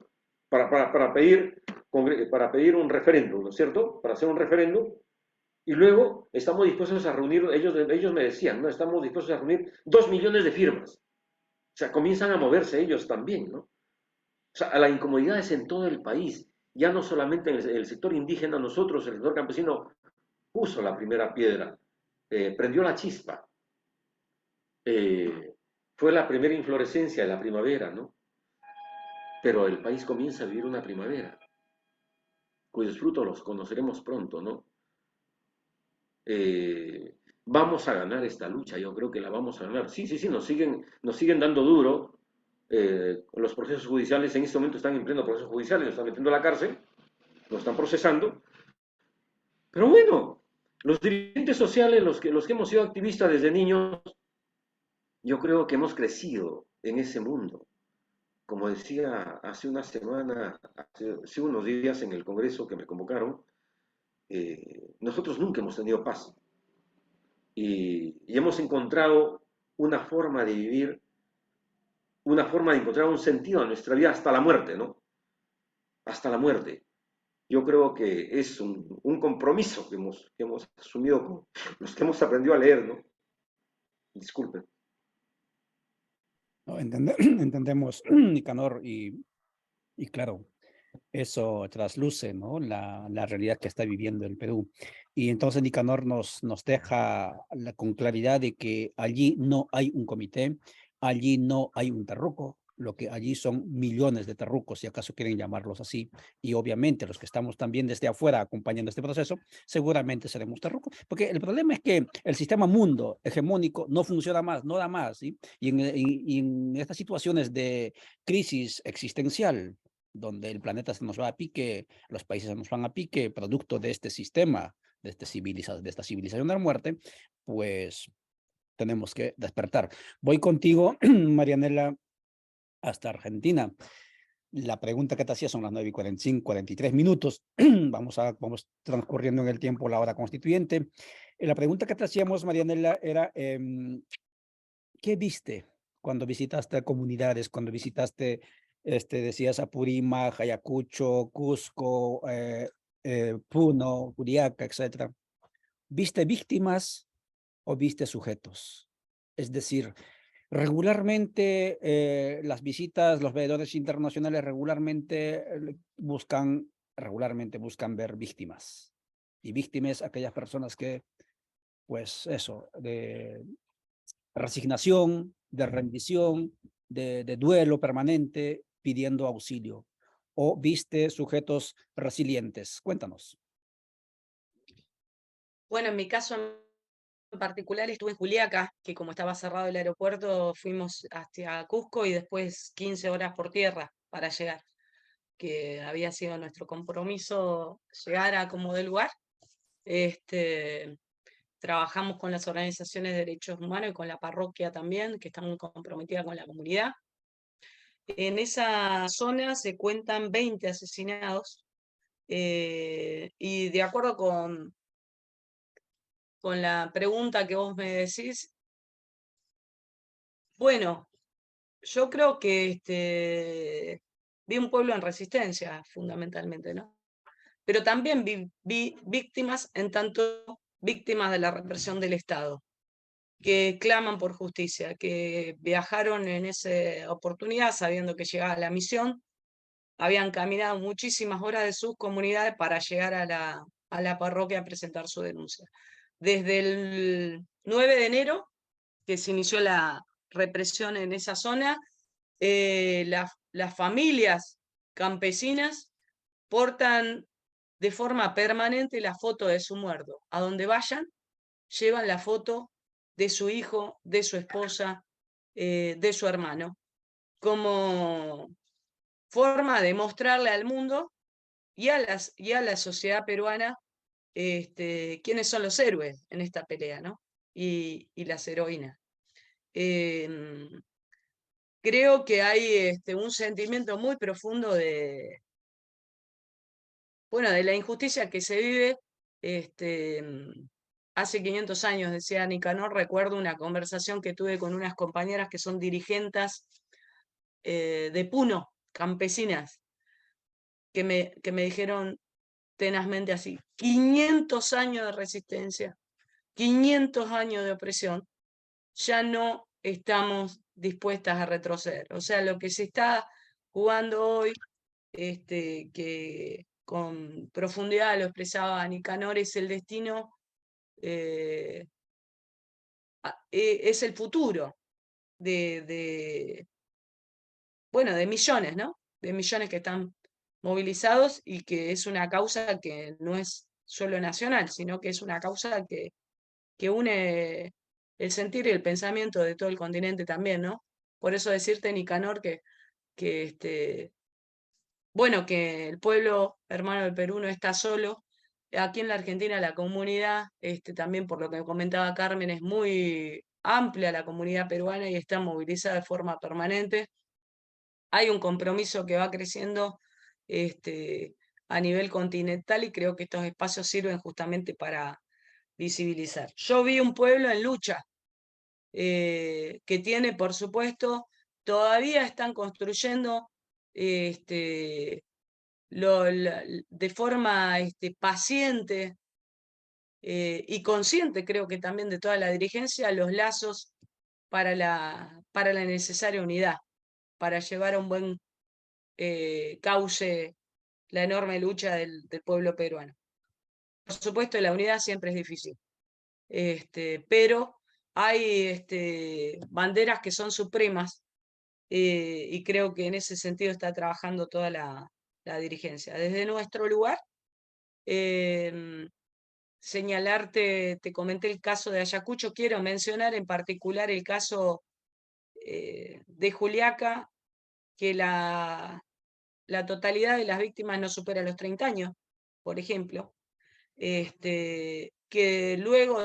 para pedir un referéndum, ¿no es cierto? Para hacer un referéndum. Y luego estamos dispuestos a reunir, ellos me decían, ¿no? Estamos dispuestos a reunir 2 millones de firmas. O sea, comienzan a moverse ellos también, ¿no? O sea, la incomodidad es en todo el país, ya no solamente en el sector indígena, nosotros, el sector campesino, puso la primera piedra, prendió la chispa, fue la primera inflorescencia de la primavera, ¿no? Pero el país comienza a vivir una primavera, cuyos frutos los conoceremos pronto, ¿no? Vamos a ganar esta lucha, yo creo que la vamos a ganar. Sí, sí, sí, nos siguen dando duro. Los procesos judiciales en este momento están en pleno proceso judicial, nos están metiendo a la cárcel, nos están procesando. Pero bueno, los dirigentes sociales, los que hemos sido activistas desde niños, yo creo que hemos crecido en ese mundo. Como decía hace una semana, hace unos días en el Congreso que me convocaron, nosotros nunca hemos tenido paz. Y hemos encontrado una forma de vivir, una forma de encontrar un sentido en nuestra vida hasta la muerte, ¿no? Hasta la muerte. Yo creo que es un compromiso que hemos asumido con los que hemos aprendido a leer, ¿no? Disculpen. ¿No? Entendemos, Nicanor, y claro, eso trasluce, ¿no? La realidad que está viviendo el Perú. Y entonces Nicanor nos deja con claridad de que allí no hay un comité, allí no hay un terruco, lo que allí son millones de terrucos, si acaso quieren llamarlos así, y obviamente los que estamos también desde afuera acompañando este proceso, seguramente seremos terrucos, porque el problema es que el sistema mundo hegemónico no funciona más, no da más, ¿sí? Y en estas situaciones de crisis existencial, donde el planeta se nos va a pique, los países se nos van a pique, producto de este sistema, de esta civilización de la muerte, pues tenemos que despertar. Voy contigo, Marianela, hasta Argentina. La pregunta que te hacía son las 9:45, 43 minutos. Vamos transcurriendo en el tiempo la hora constituyente. La pregunta que te hacíamos, Marianela, era, ¿qué viste cuando visitaste comunidades, cuando visitaste, decías, Apurímac, Ayacucho, Cusco, Puno, Juliaca, etcétera? ¿Viste víctimas o viste sujetos? Es decir, regularmente las visitas, los veedores internacionales regularmente buscan ver víctimas. Y víctimas, aquellas personas que, pues eso, de resignación, de rendición, de duelo permanente, pidiendo auxilio. ¿O viste sujetos resilientes? Cuéntanos. Bueno, en mi caso en particular estuve en Juliaca, que como estaba cerrado el aeropuerto, fuimos hacia Cusco y después 15 horas por tierra para llegar, que había sido nuestro compromiso llegar a como del lugar. Trabajamos con las organizaciones de derechos humanos y con la parroquia también, que está muy comprometida con la comunidad. En esa zona se cuentan 20 asesinados y de acuerdo con la pregunta que vos me decís, bueno, yo creo que vi un pueblo en resistencia, fundamentalmente, ¿no? Pero también vi víctimas en tanto víctimas de la represión del Estado, que claman por justicia, que viajaron en esa oportunidad sabiendo que llegaba la misión, habían caminado muchísimas horas de sus comunidades para llegar a la parroquia a presentar su denuncia. Desde el 9 de enero, que se inició la represión en esa zona, las familias campesinas portan de forma permanente la foto de su muerto. A donde vayan, llevan la foto de su hijo, de su esposa, de su hermano, como forma de mostrarle al mundo y a la sociedad peruana quiénes son los héroes en esta pelea, ¿no? Y las heroínas. Creo que hay un sentimiento muy profundo bueno, de la injusticia que se vive. Hace 500 años, decía Nicanor, recuerdo una conversación que tuve con unas compañeras que son dirigentes de Puno, campesinas, que me dijeron tenazmente así: 500 años de resistencia, 500 años de opresión, ya no estamos dispuestas a retroceder. O sea, lo que se está jugando hoy, que con profundidad lo expresaba Nicanor, es el destino, es el futuro bueno, de millones, ¿no? De millones que están movilizados y que es una causa que no es solo nacional, sino que es una causa que une el sentir y el pensamiento de todo el continente también, ¿no? Por eso decirte, Nicanor, que bueno, que el pueblo hermano del Perú no está solo. Aquí en la Argentina la comunidad, también por lo que comentaba Carmen, es muy amplia la comunidad peruana y está movilizada de forma permanente. Hay un compromiso que va creciendo a nivel continental y creo que estos espacios sirven justamente para visibilizar. Yo vi un pueblo en lucha, que tiene, por supuesto, todavía están construyendo de forma paciente y consciente, creo que también de toda la dirigencia, los lazos para la necesaria unidad, para llevar a un buen cauce la enorme lucha del pueblo peruano. Por supuesto, la unidad siempre es difícil, pero hay banderas que son supremas y creo que en ese sentido está trabajando toda la dirigencia. Desde nuestro lugar, señalarte, te comenté el caso de Ayacucho, quiero mencionar en particular el caso de Juliaca, que la totalidad de las víctimas no supera los 30 años, por ejemplo, que luego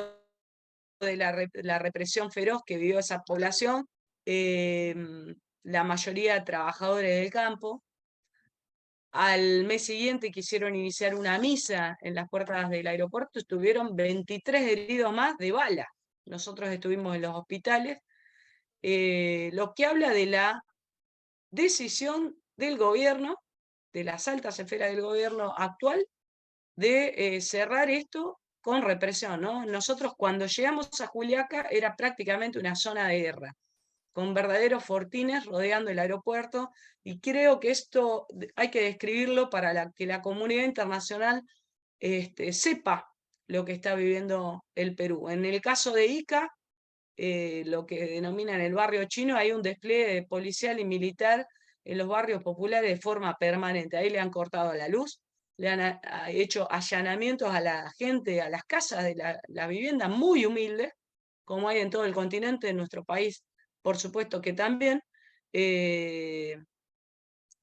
de la represión feroz que vivió esa población, la mayoría trabajadores del campo, al mes siguiente quisieron iniciar una misa en las puertas del aeropuerto, estuvieron 23 heridos más de bala. Nosotros estuvimos en los hospitales, lo que habla de la decisión del gobierno, de las altas esferas del gobierno actual, de cerrar esto con represión, ¿no? Nosotros cuando llegamos a Juliaca era prácticamente una zona de guerra, con verdaderos fortines rodeando el aeropuerto, y creo que esto hay que describirlo para que la comunidad internacional sepa lo que está viviendo el Perú. En el caso de Ica, lo que denominan el barrio chino, hay un despliegue policial y militar en los barrios populares de forma permanente. Ahí le han cortado la luz, le han hecho allanamientos a la gente, a las casas de la vivienda muy humildes, como hay en todo el continente, en nuestro país, por supuesto que también.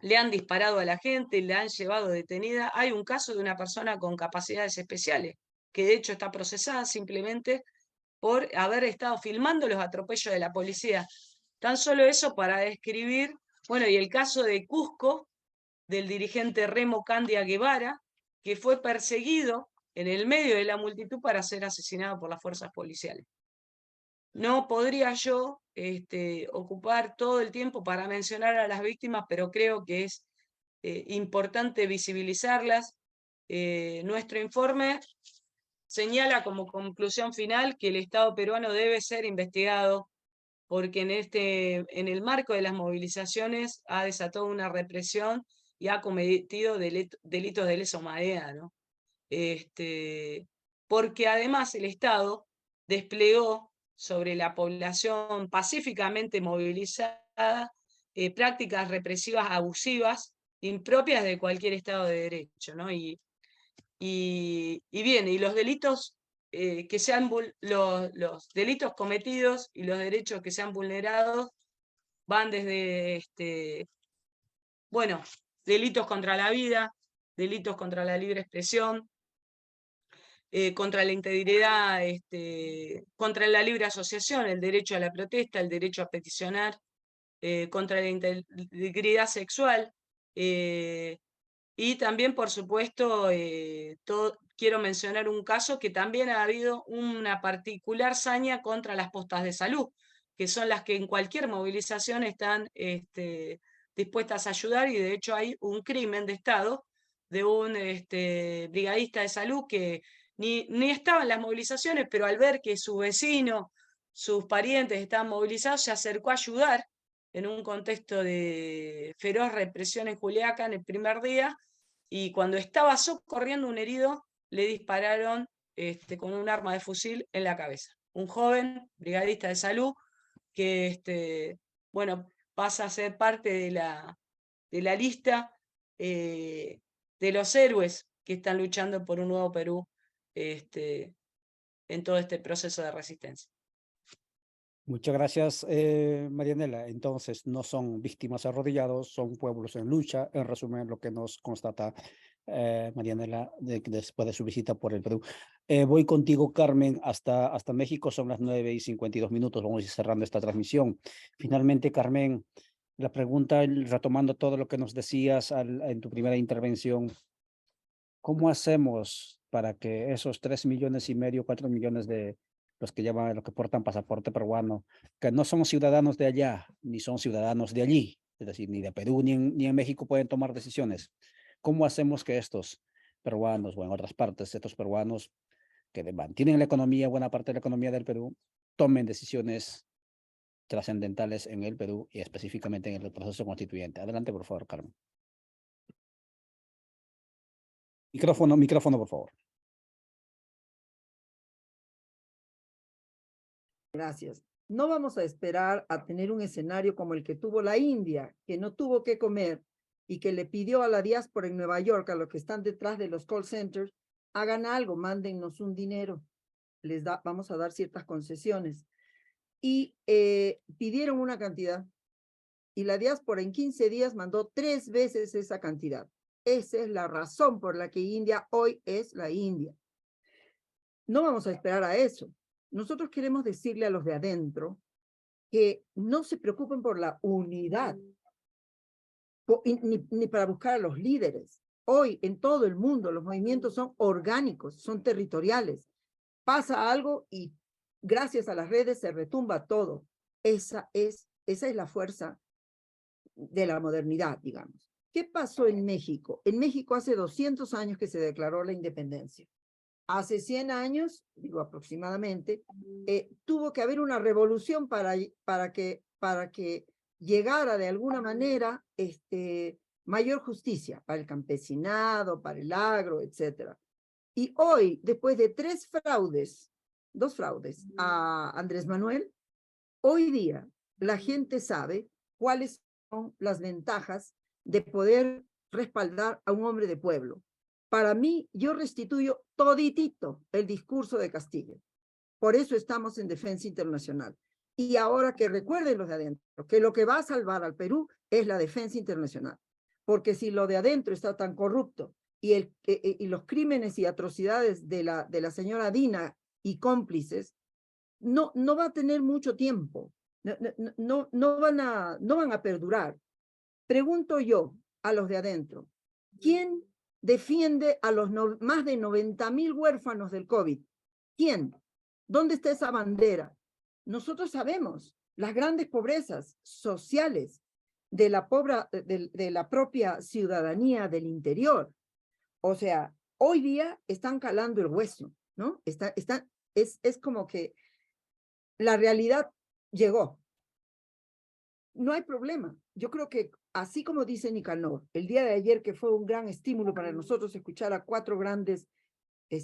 Le han disparado a la gente, le han llevado detenida. Hay un caso de una persona con capacidades especiales, que de hecho está procesada simplemente por haber estado filmando los atropellos de la policía. Tan solo eso para describir, bueno, y el caso de Cusco, del dirigente Remo Candia Guevara, que fue perseguido en el medio de la multitud para ser asesinado por las fuerzas policiales. No podría yo ocupar todo el tiempo para mencionar a las víctimas, pero creo que es importante visibilizarlas. Nuestro informe señala como conclusión final que el Estado peruano debe ser investigado porque en el marco de las movilizaciones ha desatado una represión y ha cometido delitos de lesa humanidad, ¿no? Porque además el Estado desplegó sobre la población pacíficamente movilizada prácticas represivas abusivas impropias de cualquier Estado de Derecho, ¿no? Y bien, y los delitos los delitos cometidos y los derechos que se han vulnerado van desde bueno, delitos contra la vida, delitos contra la libre expresión, contra la integridad, contra la libre asociación, el derecho a la protesta, el derecho a peticionar, contra la integridad sexual, y también, por supuesto, quiero mencionar un caso que también ha habido una particular saña contra las postas de salud, que son las que en cualquier movilización están dispuestas a ayudar, y de hecho hay un crimen de Estado de un brigadista de salud que ni estaba en las movilizaciones, pero al ver que su vecino, sus parientes estaban movilizados, se acercó a ayudar en un contexto de feroz represión en Juliaca en el primer día, y cuando estaba socorriendo un herido, le dispararon con un arma de fusil en la cabeza. Un joven brigadista de salud que bueno, pasa a ser parte de la lista de los héroes que están luchando por un nuevo Perú en todo este proceso de resistencia. Muchas gracias, Marianela. Entonces, no son víctimas arrodillados, son pueblos en lucha. En resumen, lo que nos constata Marianela después de su visita por el Perú. Voy contigo, Carmen, hasta México. Son las 9:52. Vamos a ir cerrando esta transmisión. Finalmente, Carmen, la pregunta, retomando todo lo que nos decías en tu primera intervención, ¿cómo hacemos para que esos 3,5 millones, 4 millones de los que llaman, los que portan pasaporte peruano, que no son ciudadanos de allá, ni son ciudadanos de allí, es decir, ni de Perú ni en México pueden tomar decisiones? ¿Cómo hacemos que estos peruanos o en otras partes, estos peruanos que mantienen la economía, buena parte de la economía del Perú, tomen decisiones trascendentales en el Perú y específicamente en el proceso constituyente? Adelante, por favor, Carmen. Micrófono, por favor. Gracias. No vamos a esperar a tener un escenario como el que tuvo la India, que no tuvo que comer y que le pidió a la diáspora en Nueva York, a los que están detrás de los call centers, hagan algo, mándennos un dinero. Vamos a dar ciertas concesiones. Y pidieron una cantidad. Y la diáspora en 15 días mandó 3 veces esa cantidad. Esa es la razón por la que India hoy es la India. No vamos a esperar a eso. Nosotros queremos decirle a los de adentro que no se preocupen por la unidad, ni para buscar a los líderes. Hoy en todo el mundo los movimientos son orgánicos, son territoriales. Pasa algo y gracias a las redes se retumba todo. Esa es la fuerza de la modernidad, digamos. ¿Qué pasó en México? En México hace 200 años que se declaró la independencia. Hace 100 años, digo aproximadamente, tuvo que haber una revolución para que llegara de alguna manera mayor justicia para el campesinado, para el agro, etc. Y hoy, después de 2 fraudes a Andrés Manuel, hoy día la gente sabe cuáles son las ventajas de poder respaldar a un hombre de pueblo. Para mí, yo restituyo toditito el discurso de Castillo. Por eso estamos en defensa internacional. Y ahora que recuerden los de adentro, que lo que va a salvar al Perú es la defensa internacional. Porque si lo de adentro está tan corrupto y los crímenes y atrocidades de la señora Dina y cómplices, no va a tener mucho tiempo. No van a perdurar. Pregunto yo a los de adentro, ¿quién defiende a los más de 90,000 huérfanos del COVID? ¿Quién? ¿Dónde está esa bandera? Nosotros sabemos las grandes pobrezas sociales de la propia ciudadanía del interior. O sea, hoy día están calando el hueso, ¿no? Es como que la realidad llegó. No hay problema. Yo creo que, así como dice Nicanor, el día de ayer, que fue un gran estímulo para nosotros escuchar a 4 grandes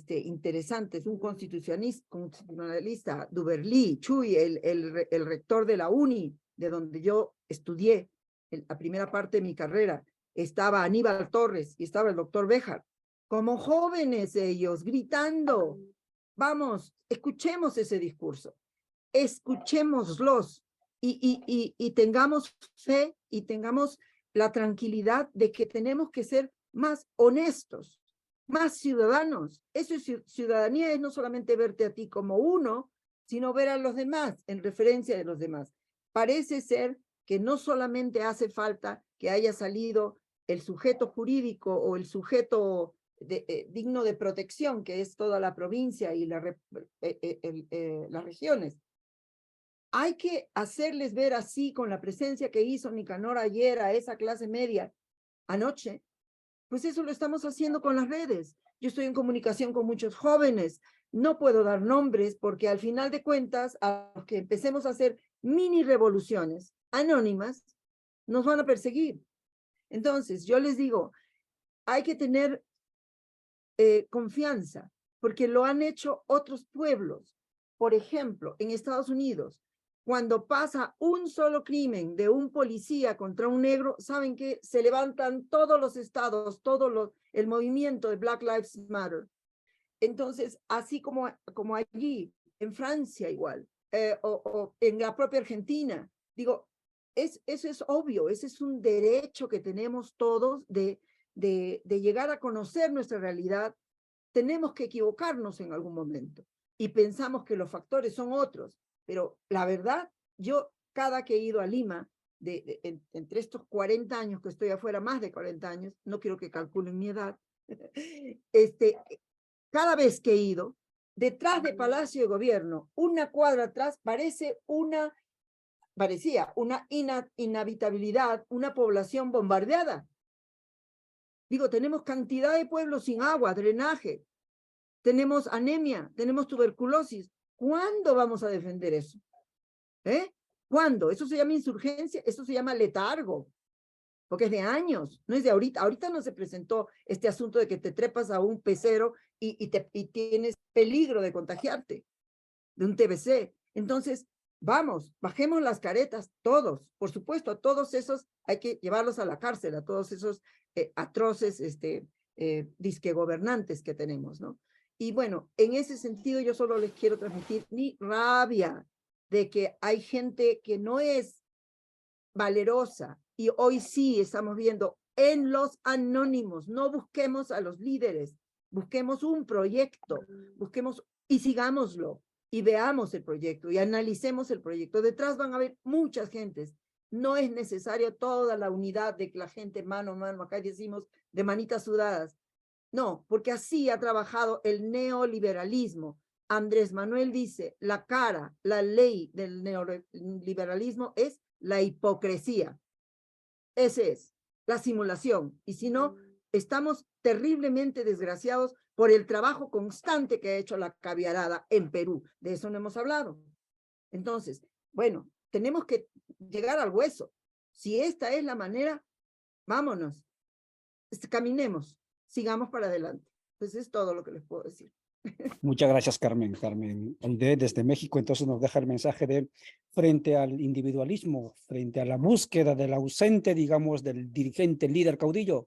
interesantes, un constitucionalista, Duberlí, Chuy, el rector de la UNI, de donde yo estudié la primera parte de mi carrera, estaba Aníbal Torres y estaba el doctor Béjar, como jóvenes ellos, gritando. Vamos, escuchemos ese discurso, escuchémoslos. Y tengamos fe y tengamos la tranquilidad de que tenemos que ser más honestos, más ciudadanos. Eso es ciudadanía, es no solamente verte a ti como uno, sino ver a los demás en referencia de los demás. Parece ser que no solamente hace falta que haya salido el sujeto jurídico o el sujeto digno de protección, que es toda la provincia y las regiones. Hay que hacerles ver así, con la presencia que hizo Nicanor ayer a esa clase media anoche. Pues eso lo estamos haciendo con las redes. Yo estoy en comunicación con muchos jóvenes. No puedo dar nombres porque al final de cuentas, a los que empecemos a hacer mini revoluciones anónimas, nos van a perseguir. Entonces, yo les digo, hay que tener confianza, porque lo han hecho otros pueblos. Por ejemplo, en Estados Unidos, cuando pasa un solo crimen de un policía contra un negro, ¿saben qué? Se levantan todos los estados, el movimiento de Black Lives Matter. Entonces, así como allí, en Francia igual, o en la propia Argentina, digo, eso es obvio, ese es un derecho que tenemos todos de llegar a conocer nuestra realidad. Tenemos que equivocarnos en algún momento y pensamos que los factores son otros, pero la verdad, yo cada que he ido a Lima, entre estos 40 años que estoy afuera, más de 40 años, no quiero que calculen mi edad, cada vez que he ido, detrás de Palacio de Gobierno, una cuadra atrás, parecía una inhabitabilidad, una población bombardeada. Digo, tenemos cantidad de pueblos sin agua, drenaje, tenemos anemia, tenemos tuberculosis. ¿Cuándo vamos a defender eso? ¿Cuándo? Eso se llama insurgencia, eso se llama letargo, porque es de años, no es de ahorita. Ahorita no se presentó este asunto de que te trepas a un pecero y tienes peligro de contagiarte de un TBC. Entonces, vamos, bajemos las caretas todos. Por supuesto, a todos esos hay que llevarlos a la cárcel, a todos esos atroces disque gobernantes que tenemos, ¿no? Y bueno, en ese sentido yo solo les quiero transmitir mi rabia de que hay gente que no es valerosa, y hoy sí estamos viendo en los anónimos. No busquemos a los líderes, busquemos un proyecto, busquemos y sigámoslo, y veamos el proyecto, y analicemos el proyecto. Detrás van a haber muchas gentes. No es necesario toda la unidad de la gente mano a mano, acá decimos de manitas sudadas. No, porque así ha trabajado el neoliberalismo. Andrés Manuel dice, la ley del neoliberalismo es la hipocresía. Ese es, la simulación. Y si no, estamos terriblemente desgraciados por el trabajo constante que ha hecho la caviarada en Perú. De eso no hemos hablado. Entonces, bueno, tenemos que llegar al hueso. Si esta es la manera, vámonos, caminemos, sigamos para adelante. Pues es todo lo que les puedo decir. Muchas gracias, Carmen. Carmen Aide, desde México, entonces nos deja el mensaje de frente al individualismo, frente a la búsqueda del ausente, digamos, del dirigente, líder, caudillo,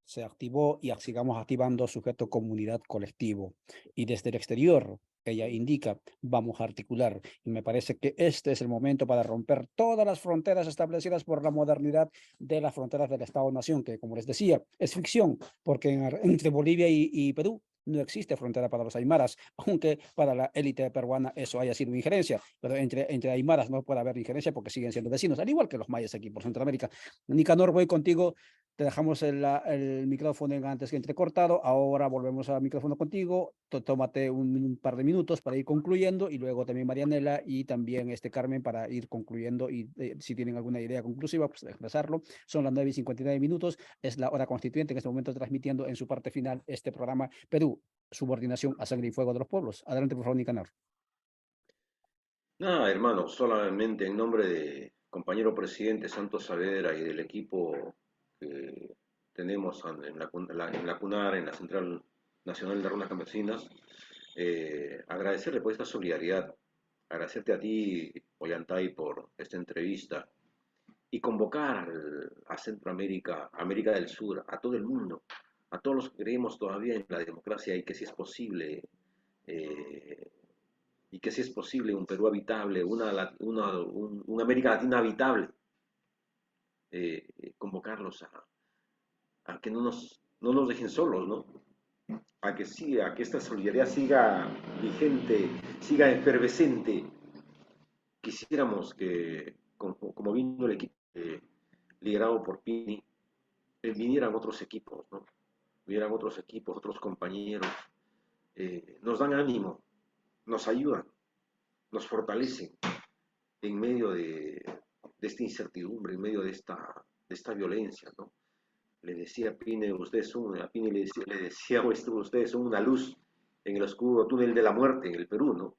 se activó y sigamos activando sujeto, comunidad, colectivo. Y desde el exterior, ella indica, vamos a articular. Y me parece que este es el momento para romper todas las fronteras establecidas por la modernidad de las fronteras del Estado-Nación, que como les decía, es ficción, porque entre Bolivia y Perú no existe frontera para los aymaras, aunque para la élite peruana eso haya sido injerencia, pero entre aymaras no puede haber injerencia porque siguen siendo vecinos, al igual que los mayas aquí por Centroamérica. Nicanor, voy contigo. Te dejamos el micrófono antes que entrecortado. Ahora volvemos al micrófono contigo. Tómate un par de minutos para ir concluyendo y luego también Marianela y también Carmen para ir concluyendo y si tienen alguna idea conclusiva, pues expresarlo. Son las 9:59 minutos. Es la hora constituyente en este momento transmitiendo en su parte final este programa Perú, subordinación a sangre y fuego de los pueblos. Adelante, por favor, Nicanor. Nada, hermano, solamente en nombre de compañero presidente Santos Saavedra y del equipo que tenemos en la CUNAR, en la Central Nacional de Runas Campesinas, agradecerle por esta solidaridad, agradecerte a ti, Ollantay, por esta entrevista y convocar a Centroamérica, América del Sur, a todo el mundo, a todos los que creemos todavía en la democracia y que si es posible eh, un Perú habitable, una América Latina habitable, convocarlos a que no nos dejen solos, ¿no? A que esta solidaridad siga vigente, siga efervescente. Quisiéramos que, como vino el equipo liderado por Pini, vinieran otros equipos, ¿no? Vinieran otros equipos, otros compañeros, nos dan ánimo, nos ayudan, nos fortalecen en medio de esta incertidumbre, en medio de esta violencia, ¿no? Le decía a Pini, a Pini le decía ustedes son una luz en el oscuro túnel de la muerte en el Perú, ¿no?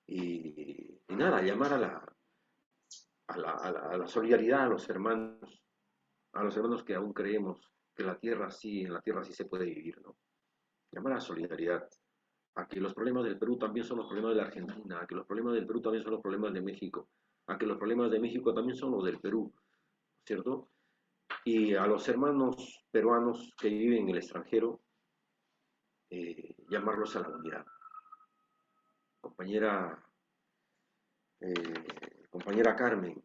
Y nada, llamar a la solidaridad a los hermanos que aún creemos que en la tierra sí se puede vivir, ¿no? Llamar a la solidaridad a que los problemas del Perú también son los problemas de la Argentina, a que los problemas del Perú también son los problemas de México, a que los problemas de México también son los del Perú, ¿cierto? Y a los hermanos peruanos que viven en el extranjero, llamarlos a la unidad. Compañera, compañera Carmen,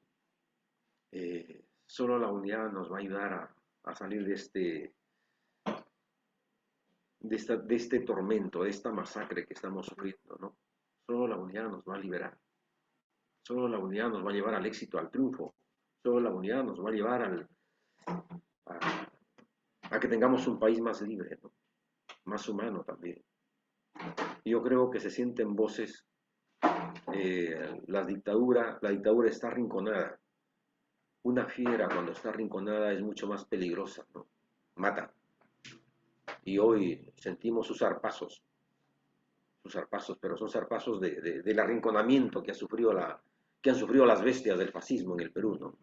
solo la unidad nos va a ayudar a salir de este tormento, de esta masacre que estamos sufriendo, ¿no? Solo la unidad nos va a liberar. Solo la unidad nos va a llevar al éxito, al triunfo. Solo la unidad nos va a llevar a que tengamos un país más libre, ¿no? Más humano también. Yo creo que se sienten voces, la dictadura está arrinconada. Una fiera cuando está arrinconada es mucho más peligrosa, ¿no? Mata. Y hoy sentimos sus zarpazos, pero son zarpazos del arrinconamiento que han sufrido las bestias del fascismo en el Perú, ¿no?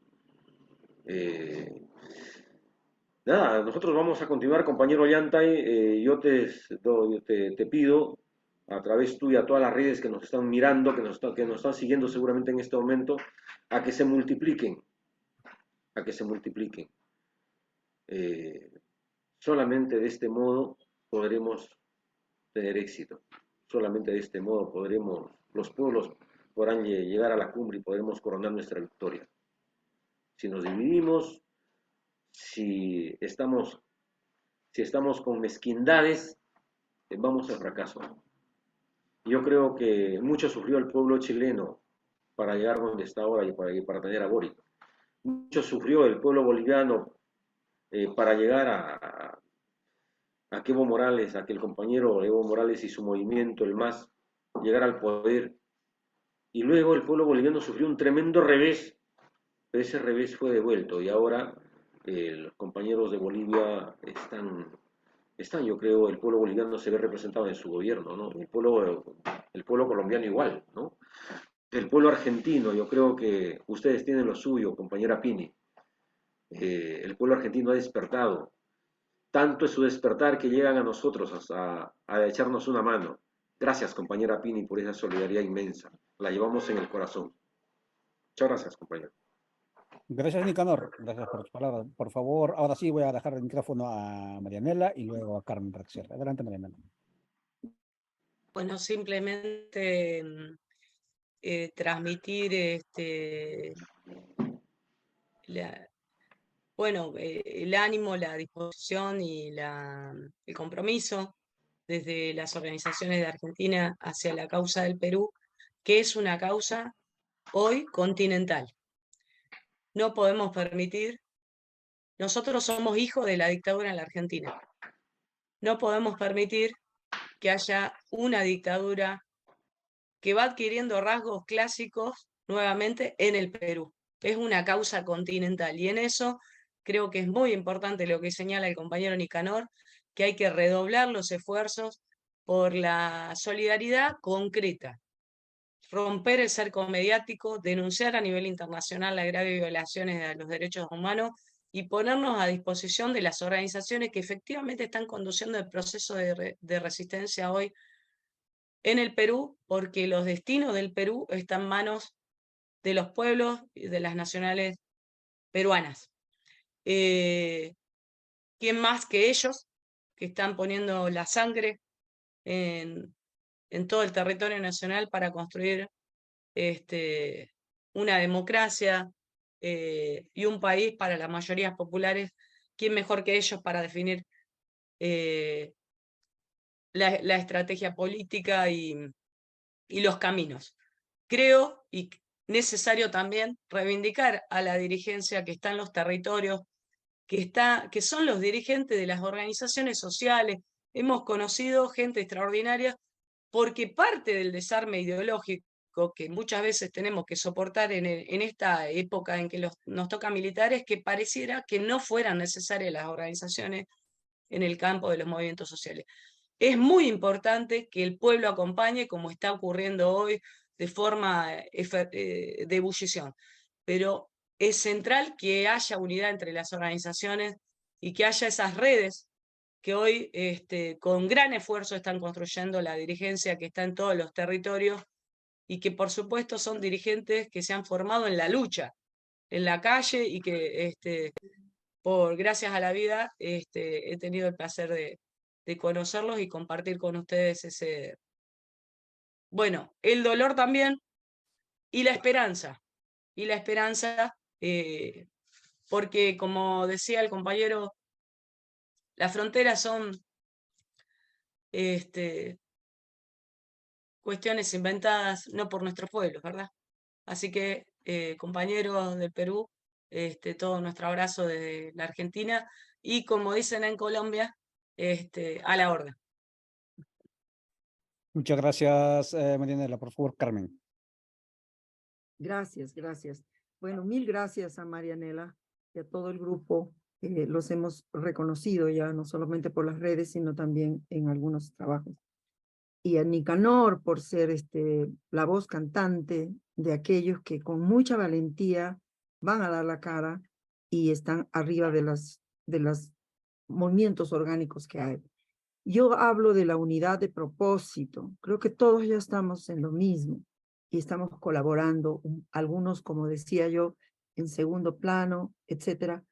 Nada, nosotros vamos a continuar, compañero Ollantay. Yo te pido, a través tuya, a todas las redes que nos están mirando, que nos están siguiendo seguramente en este momento, a que se multipliquen, solamente de este modo podremos tener éxito. Solamente de este modo los pueblos podrán llegar a la cumbre y podremos coronar nuestra victoria. Si nos dividimos, si estamos con mezquindades, vamos al fracaso. Yo creo que mucho sufrió el pueblo chileno para llegar donde está ahora y para tener a Boric. Mucho sufrió el pueblo boliviano para llegar a Evo Morales, a que el compañero Evo Morales y su movimiento, el MAS, llegar al poder. Y luego el pueblo boliviano sufrió un tremendo revés, pero ese revés fue devuelto y ahora los compañeros de Bolivia están, yo creo, el pueblo boliviano se ve representado en su gobierno, ¿no? El pueblo colombiano igual, ¿no? El pueblo argentino, yo creo que ustedes tienen lo suyo, compañera Pini. El pueblo argentino ha despertado. Tanto es su despertar que llegan a nosotros a echarnos una mano. Gracias, compañera Pini, por esa solidaridad inmensa. La llevamos en el corazón. Muchas gracias, compañero. Gracias, Nicanor. Gracias por tus palabras. Por favor, ahora sí voy a dejar el micrófono a Marianela y luego a Carmen para que cierre. Adelante, Marianela. Bueno, simplemente transmitir el ánimo, la disposición y el compromiso desde las organizaciones de Argentina hacia la causa del Perú, que es una causa hoy continental. No podemos permitir, nosotros somos hijos de la dictadura en la Argentina, no podemos permitir que haya una dictadura que va adquiriendo rasgos clásicos nuevamente en el Perú. Es una causa continental y en eso creo que es muy importante lo que señala el compañero Nicanor, que hay que redoblar los esfuerzos por la solidaridad concreta, romper el cerco mediático, denunciar a nivel internacional las graves violaciones de los derechos humanos y ponernos a disposición de las organizaciones que efectivamente están conduciendo el proceso de resistencia hoy en el Perú, porque los destinos del Perú están en manos de los pueblos y de las nacionales peruanas. ¿Quién más que ellos, que están poniendo la sangre en todo el territorio nacional para construir una democracia y un país para las mayorías populares? ¿Quién mejor que ellos para definir la estrategia política y los caminos? Creo y necesario también reivindicar a la dirigencia que está en los territorios, que son los dirigentes de las organizaciones sociales. Hemos conocido gente extraordinaria porque parte del desarme ideológico que muchas veces tenemos que soportar en esta época en que nos toca militares, que pareciera que no fueran necesarias las organizaciones en el campo de los movimientos sociales. Es muy importante que el pueblo acompañe, como está ocurriendo hoy, de forma de ebullición, pero es central que haya unidad entre las organizaciones y que haya esas redes que hoy con gran esfuerzo están construyendo la dirigencia que está en todos los territorios y que por supuesto son dirigentes que se han formado en la lucha, en la calle y que gracias a la vida he tenido el placer de conocerlos y compartir con ustedes el dolor también y la esperanza. Porque como decía el compañero, las fronteras son cuestiones inventadas no por nuestros pueblos, ¿verdad? Así que, compañeros del Perú, todo nuestro abrazo de la Argentina y como dicen en Colombia, a la orden. Muchas gracias, Marianela. Por favor, Carmen. Gracias, gracias. Bueno, mil gracias a Marianela y a todo el grupo. Los hemos reconocido ya, no solamente por las redes, sino también en algunos trabajos. Y a Nicanor por ser la voz cantante de aquellos que con mucha valentía van a dar la cara y están arriba de los movimientos orgánicos que hay. Yo hablo de la unidad de propósito. Creo que todos ya estamos en lo mismo y estamos colaborando, algunos, como decía yo, en segundo plano, etcétera.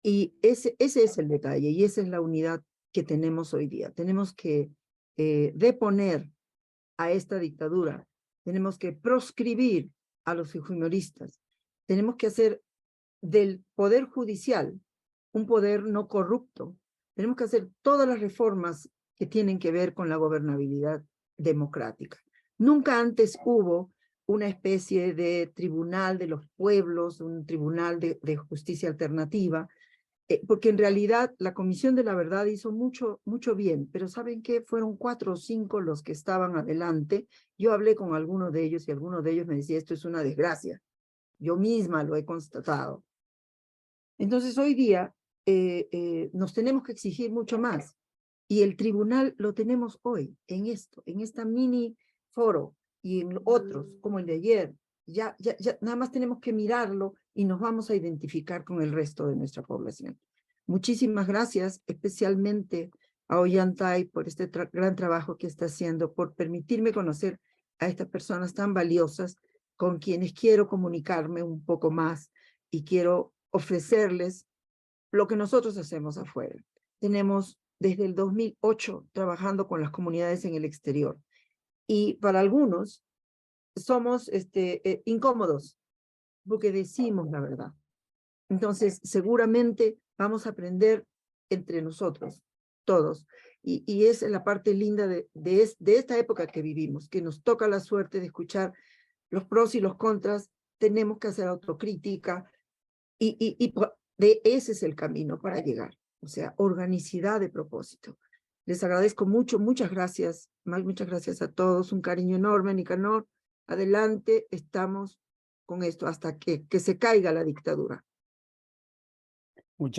Y ese es el detalle y esa es la unidad que tenemos hoy día. Tenemos que deponer a esta dictadura. Tenemos que proscribir a los fujimoristas. Tenemos que hacer del poder judicial un poder no corrupto. Tenemos que hacer todas las reformas que tienen que ver con la gobernabilidad democrática. Nunca antes hubo una especie de tribunal de los pueblos, un tribunal de justicia alternativa, porque en realidad la Comisión de la Verdad hizo mucho bien, pero ¿saben qué? Fueron 4 o 5 los que estaban adelante. Yo hablé con algunos de ellos y algunos de ellos me decía, esto es una desgracia. Yo misma lo he constatado. Entonces hoy día nos tenemos que exigir mucho más. Y el tribunal lo tenemos hoy, en esta mini foro y en otros, como el de ayer. Ya, nada más tenemos que mirarlo y nos vamos a identificar con el resto de nuestra población. Muchísimas gracias, especialmente a Ollantay por este gran trabajo que está haciendo, por permitirme conocer a estas personas tan valiosas con quienes quiero comunicarme un poco más y quiero ofrecerles lo que nosotros hacemos afuera. Tenemos desde el 2008 trabajando con las comunidades en el exterior. Y para algunos somos incómodos porque decimos la verdad. Entonces, seguramente vamos a aprender entre nosotros, todos. Y es la parte linda de esta época que vivimos, que nos toca la suerte de escuchar los pros y los contras. Tenemos que hacer autocrítica y ese es el camino para llegar. O sea, organicidad de propósito. Les agradezco mucho, muchas gracias a todos, un cariño enorme, Nicanor. Adelante, estamos con esto hasta que se caiga la dictadura. Muchas